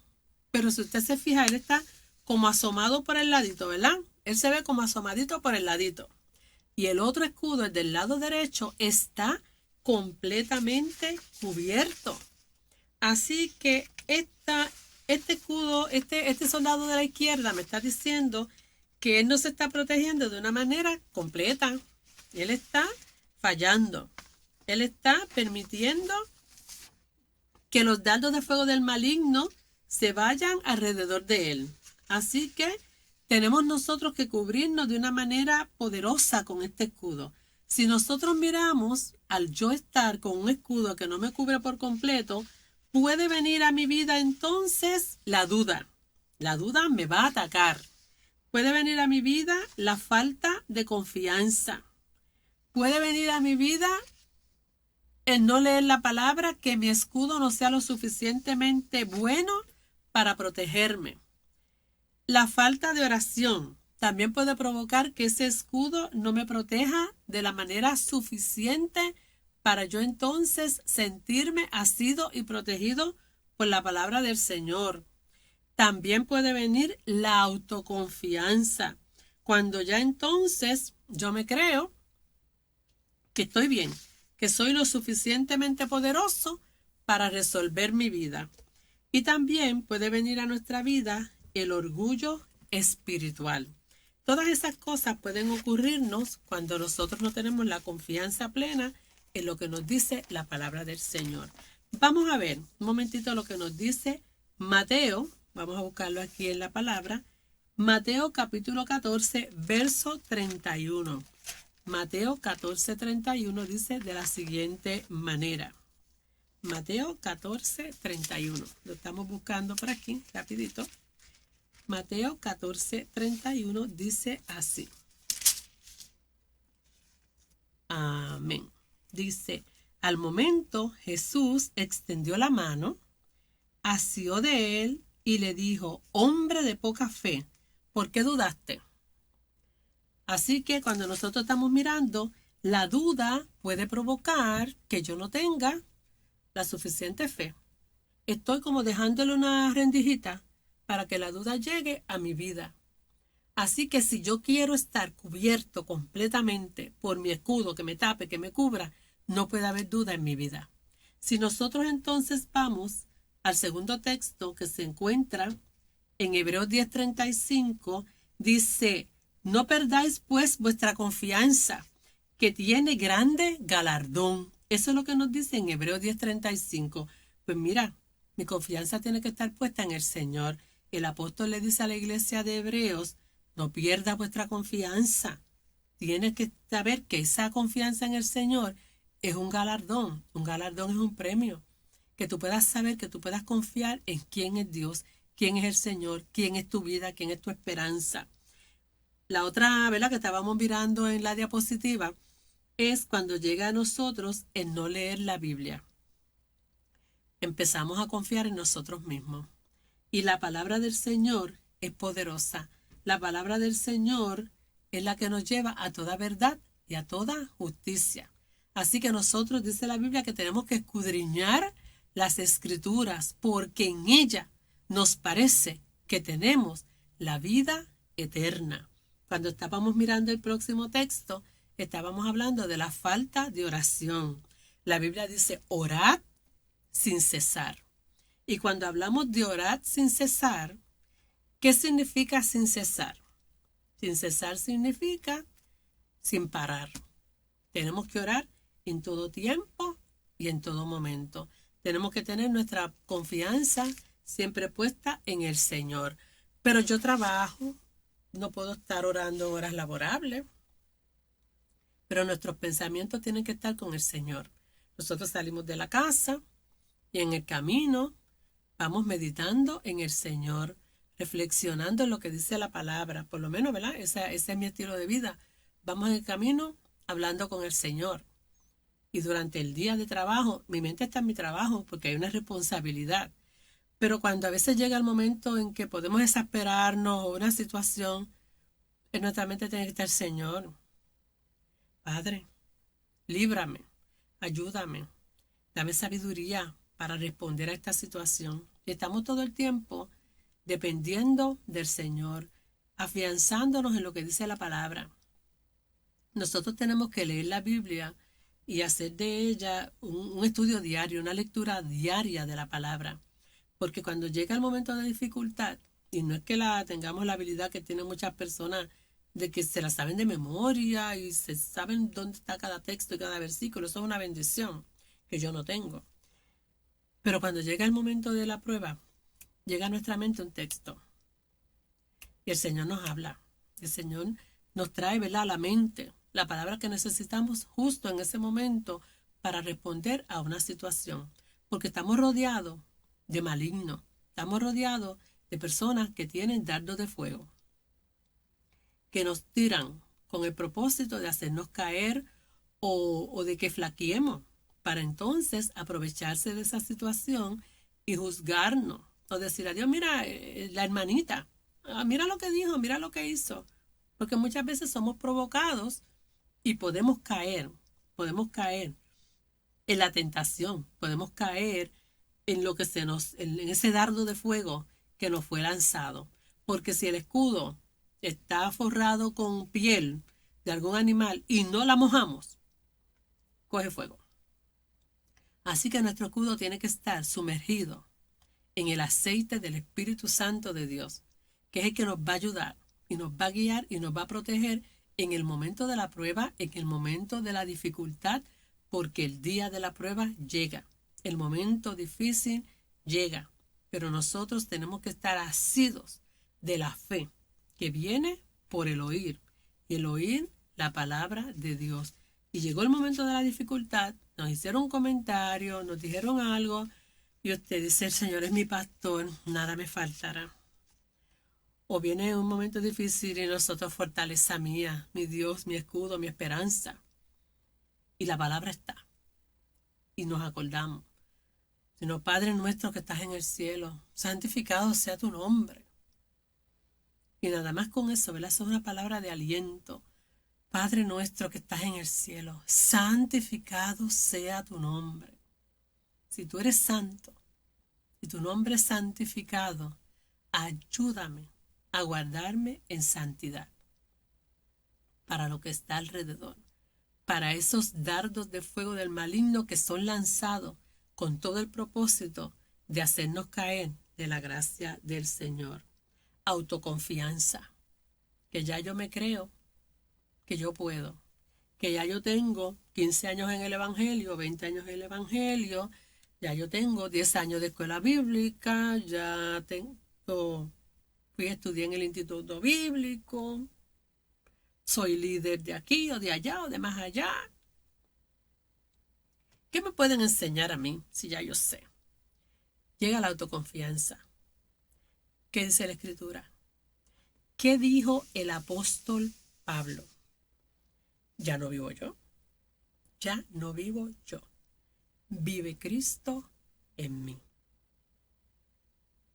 pero si usted se fija, él está como asomado por el ladito, ¿verdad? Él se ve como asomadito por el ladito. Y el otro escudo, el del lado derecho, está completamente cubierto. Así que este escudo, este soldado de la izquierda me está diciendo que él no se está protegiendo de una manera completa. Él está fallando. Él está permitiendo que los dardos de fuego del maligno se vayan alrededor de él. Así que tenemos nosotros que cubrirnos de una manera poderosa con este escudo. Si nosotros miramos, al yo estar con un escudo que no me cubre por completo, puede venir a mi vida entonces la duda. La duda me va a atacar. Puede venir a mi vida la falta de confianza. Puede venir a mi vida el no leer la palabra, que mi escudo no sea lo suficientemente bueno para protegerme. La falta de oración también puede provocar que ese escudo no me proteja de la manera suficiente para yo entonces sentirme asido y protegido por la palabra del Señor. También puede venir la autoconfianza, cuando ya entonces yo me creo que estoy bien, que soy lo suficientemente poderoso para resolver mi vida. Y también puede venir a nuestra vida el orgullo espiritual. Todas esas cosas pueden ocurrirnos cuando nosotros no tenemos la confianza plena en lo que nos dice la palabra del Señor. Vamos a ver un momentito lo que nos dice Mateo. Vamos a buscarlo aquí en la palabra. Mateo capítulo 14, verso 31. Mateo 14, 31 dice de la siguiente manera. Mateo 14, 31. Lo estamos buscando por aquí, rapidito. Mateo 14, 31 dice así. Amén. Dice, al momento Jesús extendió la mano, asió de él y le dijo, hombre de poca fe, ¿por qué dudaste? Así que cuando nosotros estamos mirando, la duda puede provocar que yo no tenga la suficiente fe. Estoy como dejándole una rendijita para que la duda llegue a mi vida. Así que si yo quiero estar cubierto completamente por mi escudo que me tape, que me cubra, no puede haber duda en mi vida. Si nosotros entonces vamos al segundo texto que se encuentra en Hebreos 10:35, dice, no perdáis pues vuestra confianza, que tiene grande galardón. Eso es lo que nos dice en Hebreos 10:35. Pues mira, mi confianza tiene que estar puesta en el Señor. El apóstol le dice a la iglesia de Hebreos, no pierda vuestra confianza. Tienes que saber que esa confianza en el Señor es un galardón. Un galardón es un premio. Que tú puedas saber, que tú puedas confiar en quién es Dios, quién es el Señor, quién es tu vida, quién es tu esperanza. La otra, ¿verdad?, que estábamos mirando en la diapositiva es cuando llega a nosotros el no leer la Biblia. Empezamos a confiar en nosotros mismos. Y la palabra del Señor es poderosa. La palabra del Señor es la que nos lleva a toda verdad y a toda justicia. Así que nosotros, dice la Biblia, que tenemos que escudriñar las Escrituras, porque en ella nos parece que tenemos la vida eterna. Cuando estábamos mirando el próximo texto, estábamos hablando de la falta de oración. La Biblia dice, orad sin cesar. Y cuando hablamos de orad sin cesar, ¿qué significa sin cesar? Sin cesar significa sin parar. Tenemos que orar en todo tiempo y en todo momento. Tenemos que tener nuestra confianza siempre puesta en el Señor. Pero yo trabajo, no puedo estar orando en horas laborables, pero nuestros pensamientos tienen que estar con el Señor. Nosotros salimos de la casa y en el camino vamos meditando en el Señor, reflexionando en lo que dice la palabra, por lo menos, ¿verdad? Ese es mi estilo de vida. Vamos en el camino hablando con el Señor. Y durante el día de trabajo, mi mente está en mi trabajo porque hay una responsabilidad. Pero cuando a veces llega el momento en que podemos exasperarnos o una situación, en nuestra mente tiene que estar: Señor, Padre, líbrame, ayúdame, dame sabiduría para responder a esta situación. Y estamos todo el tiempo dependiendo del Señor, afianzándonos en lo que dice la palabra. Nosotros tenemos que leer la Biblia y hacer de ella un estudio diario, una lectura diaria de la palabra. Porque cuando llega el momento de dificultad, y no es que tengamos la habilidad que tienen muchas personas de que se la saben de memoria y se saben dónde está cada texto y cada versículo, eso es una bendición que yo no tengo. Pero cuando llega el momento de la prueba, llega a nuestra mente un texto y el Señor nos habla. El Señor nos trae, ¿verdad?, a la mente la palabra que necesitamos justo en ese momento para responder a una situación. Porque estamos rodeados de malignos, estamos rodeados de personas que tienen dardos de fuego, que nos tiran con el propósito de hacernos caer o de que flaqueemos, para entonces aprovecharse de esa situación y juzgarnos, o decir a Dios: mira, la hermanita, mira lo que dijo, mira lo que hizo. Porque muchas veces somos provocados y podemos caer en la tentación, podemos caer en lo que en ese dardo de fuego que nos fue lanzado. Porque si el escudo está forrado con piel de algún animal y no la mojamos, coge fuego. Así que nuestro escudo tiene que estar sumergido en el aceite del Espíritu Santo de Dios, que es el que nos va a ayudar y nos va a guiar y nos va a proteger en el momento de la prueba, en el momento de la dificultad, porque el día de la prueba llega, el momento difícil llega, pero nosotros tenemos que estar asidos de la fe que viene por el oír, y el oír la palabra de Dios. Y llegó el momento de la dificultad, nos hicieron un comentario, nos dijeron algo, y usted dice: el Señor es mi pastor, nada me faltará. O viene un momento difícil y nosotros: fortaleza mía, mi Dios, mi escudo, mi esperanza. Y la palabra está. Y nos acordamos: sino Padre nuestro que estás en el cielo, santificado sea tu nombre. Y nada más con eso, ¿verdad? Eso es una palabra de aliento. Padre nuestro que estás en el cielo, santificado sea tu nombre. Si tú eres santo y tu nombre es santificado, ayúdame a guardarme en santidad para lo que está alrededor, para esos dardos de fuego del maligno que son lanzados con todo el propósito de hacernos caer de la gracia del Señor. Autoconfianza, que ya yo me creo que yo puedo, que ya yo tengo 15 años en el Evangelio, 20 años en el Evangelio, ya yo tengo 10 años de escuela bíblica, estudié en el Instituto Bíblico, soy líder de aquí o de allá o de más allá. ¿Qué me pueden enseñar a mí si ya yo sé? Llega la autoconfianza. ¿Qué dice la Escritura? ¿Qué dijo el apóstol Pablo? Ya no vivo yo. Ya no vivo yo. Vive Cristo en mí.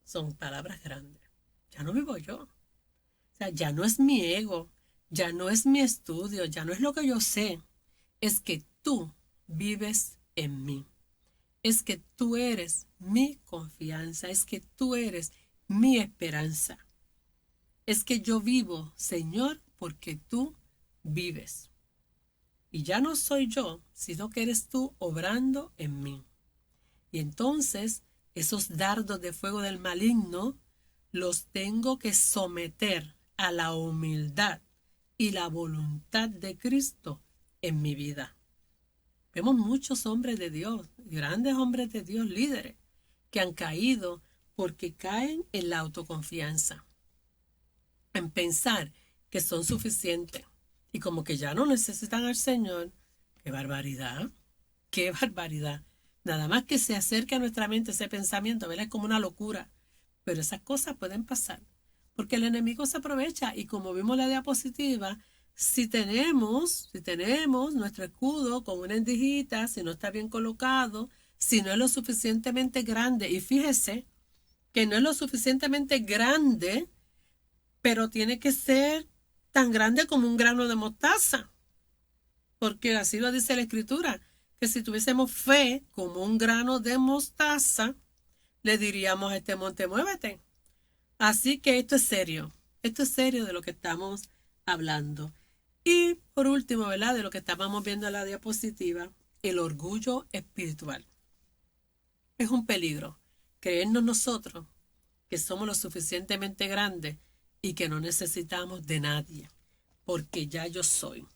Son palabras grandes. Ya no vivo yo. O sea, ya no es mi ego, ya no es mi estudio, ya no es lo que yo sé. Es que tú vives en mí. Es que tú eres mi confianza. Es que tú eres mi esperanza. Es que yo vivo, Señor, porque tú vives. Y ya no soy yo, sino que eres tú obrando en mí. Y entonces esos dardos de fuego del maligno los tengo que someter a la humildad y la voluntad de Cristo en mi vida. Vemos muchos hombres de Dios, grandes hombres de Dios, líderes, que han caído porque caen en la autoconfianza. en pensar que son suficientes y como que ya no necesitan al Señor. ¡Qué barbaridad! ¡Qué barbaridad! Nada más que se acerque a nuestra mente ese pensamiento, ¿verdad? Es como una locura. Pero esas cosas pueden pasar porque el enemigo se aprovecha y como vimos la diapositiva, si tenemos nuestro escudo con una endijita, si no está bien colocado, si no es lo suficientemente grande, y fíjese que no es lo suficientemente grande, pero tiene que ser tan grande como un grano de mostaza, porque así lo dice la Escritura, que si tuviésemos fe como un grano de mostaza, le diríamos a este monte, muévete. Así que esto es serio de lo que estamos hablando. Y por último, ¿verdad? De lo que estábamos viendo en la diapositiva, el orgullo espiritual. Es un peligro creernos nosotros que somos lo suficientemente grandes y que no necesitamos de nadie, porque ya yo soy.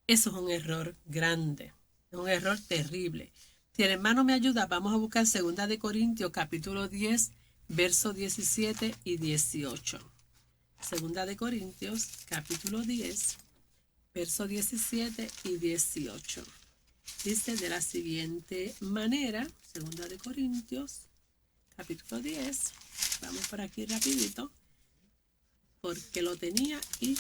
Eso es un error grande, es un error terrible. Si el hermano me ayuda, vamos a buscar 2 de Corintios capítulo 10, versos 17 y 18. 2 de Corintios capítulo 10, versos 17 y 18. Dice de la siguiente manera, 2 de Corintios capítulo 10. Vamos por aquí rapidito, porque lo tenía y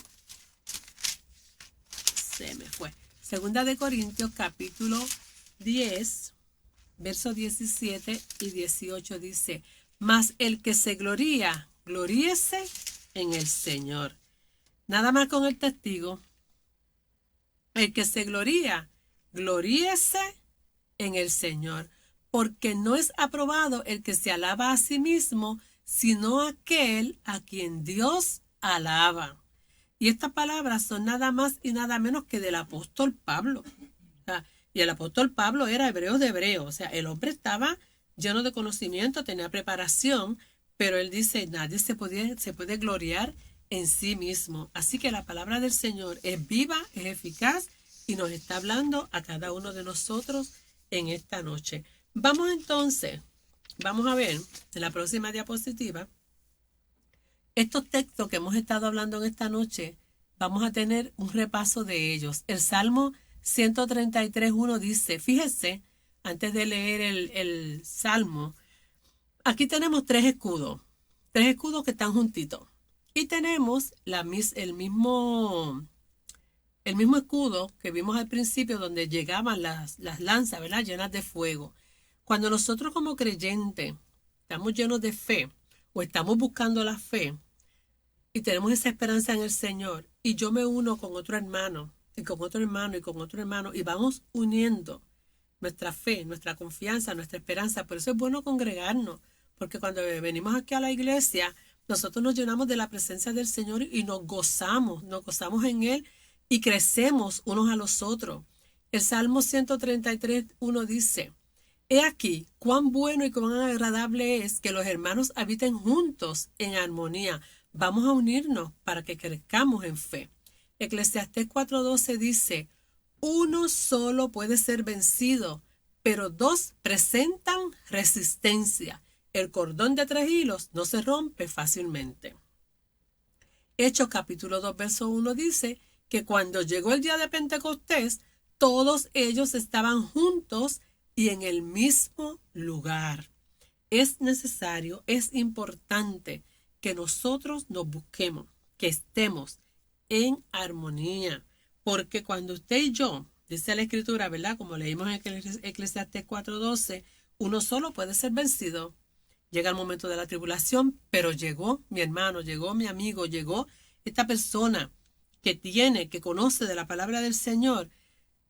se me fue. 2 de Corintios capítulo 10, versos 17 y 18 dice, mas el que se gloría, gloríese en el Señor. Nada más con el testigo. El que se gloría, gloríese en el Señor, porque no es aprobado el que se alaba a sí mismo, sino aquel a quien Dios alaba. Y estas palabras son nada más y nada menos que del apóstol Pablo. O sea, y el apóstol Pablo era hebreo de hebreo. O sea, el hombre estaba lleno de conocimiento, tenía preparación, pero él dice, nadie se puede gloriar en sí mismo. Así que la palabra del Señor es viva, es eficaz y nos está hablando a cada uno de nosotros en esta noche. Vamos entonces, vamos a ver en la próxima diapositiva estos textos que hemos estado hablando en esta noche. Vamos a tener un repaso de ellos. El Salmo 133:1 dice, fíjese, antes de leer el Salmo, aquí tenemos tres escudos que están juntitos. Y tenemos el mismo escudo que vimos al principio donde llegaban las lanzas, ¿verdad? Llenas de fuego. Cuando nosotros como creyentes estamos llenos de fe o estamos buscando la fe y tenemos esa esperanza en el Señor y yo me uno con otro hermano y con otro hermano y con otro hermano y vamos uniendo nuestra fe, nuestra confianza, nuestra esperanza. Por eso es bueno congregarnos, porque cuando venimos aquí a la iglesia, nosotros nos llenamos de la presencia del Señor y nos gozamos en Él y crecemos unos a los otros. El Salmo 133:1 dice, he aquí cuán bueno y cuán agradable es que los hermanos habiten juntos en armonía. Vamos a unirnos para que crezcamos en fe. Eclesiastés 4:12 dice, uno solo puede ser vencido, pero dos presentan resistencia. El cordón de 3 hilos no se rompe fácilmente. Hechos capítulo 2, verso 1 dice que cuando llegó el día de Pentecostés, todos ellos estaban juntos y en el mismo lugar. Es necesario, es importante que nosotros nos busquemos, que estemos en armonía, porque cuando usted y yo, dice la Escritura, ¿verdad? Como leímos en Eclesiastés 4:12, uno solo puede ser vencido. Llega el momento de la tribulación, pero llegó mi hermano, llegó mi amigo, llegó esta persona que conoce de la palabra del Señor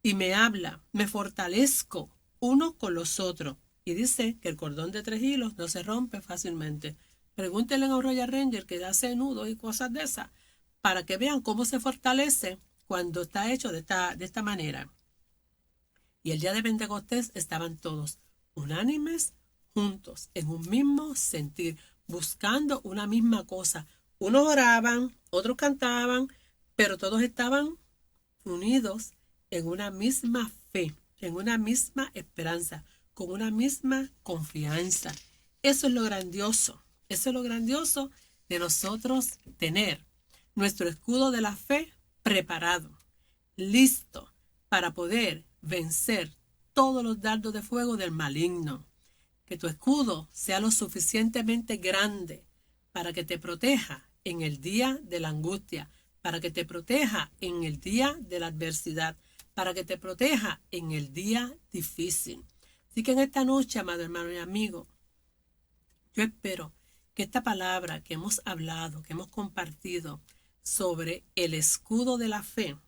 y me habla, me fortalezco uno con los otros. Y dice que el cordón de 3 hilos no se rompe fácilmente. Pregúntenle a un Royal Ranger que hace nudos y cosas de esas, para que vean cómo se fortalece cuando está hecho de esta manera. Y el día de Pentecostés estaban todos unánimes, juntos, en un mismo sentir, buscando una misma cosa. Unos oraban, otros cantaban, pero todos estaban unidos en una misma fe, en una misma esperanza, con una misma confianza. Eso es lo grandioso de nosotros tener nuestro escudo de la fe preparado, listo para poder vencer todos los dardos de fuego del maligno. Que tu escudo sea lo suficientemente grande para que te proteja en el día de la angustia, para que te proteja en el día de la adversidad, para que te proteja en el día difícil. Así que en esta noche, amado hermano y amigo, yo espero que esta palabra que hemos hablado, que hemos compartido sobre el escudo de la fe,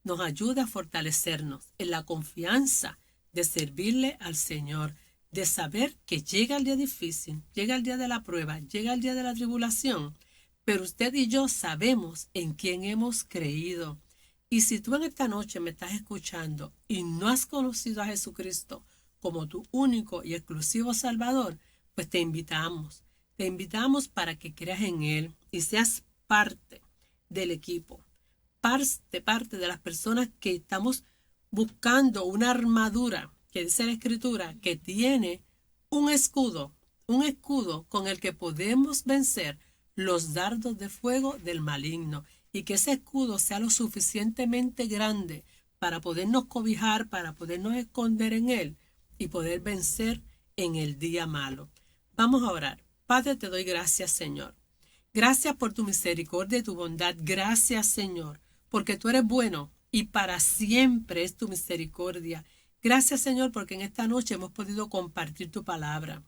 nos ayude a fortalecernos en la confianza de servirle al Señor, de saber que llega el día difícil, llega el día de la prueba, llega el día de la tribulación, pero usted y yo sabemos en quién hemos creído. Y si tú en esta noche me estás escuchando y no has conocido a Jesucristo como tu único y exclusivo Salvador, pues te invitamos para que creas en Él y seas parte del equipo, parte de las personas que estamos buscando una armadura, que dice la Escritura, que tiene un escudo con el que podemos vencer los dardos de fuego del maligno, y que ese escudo sea lo suficientemente grande para podernos cobijar, para podernos esconder en él y poder vencer en el día malo. Vamos a orar. Padre, te doy gracias, Señor. Gracias por tu misericordia y tu bondad. Gracias, Señor, porque tú eres bueno y para siempre es tu misericordia. Gracias, Señor, porque en esta noche hemos podido compartir tu palabra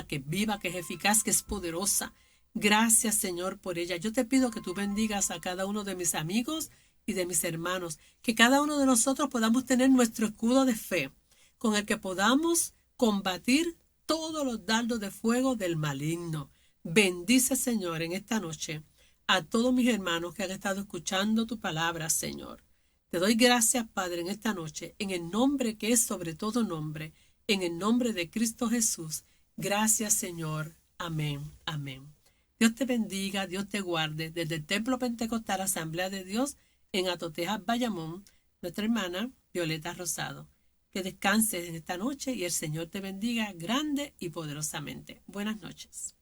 que es viva, que es eficaz, que es poderosa. Gracias, Señor, por ella. Yo te pido que tú bendigas a cada uno de mis amigos y de mis hermanos, que cada uno de nosotros podamos tener nuestro escudo de fe, con el que podamos combatir todos los dardos de fuego del maligno. Bendice, Señor, en esta noche a todos mis hermanos que han estado escuchando tu palabra, Señor. Te doy gracias, Padre, en esta noche, en el nombre que es sobre todo nombre, en el nombre de Cristo Jesús. Gracias, Señor. Amén. Amén. Dios te bendiga, Dios te guarde. Desde el Templo Pentecostal Asamblea de Dios en Atotejas, Bayamón, nuestra hermana Violeta Rosado. Que descanses en esta noche y el Señor te bendiga grande y poderosamente. Buenas noches.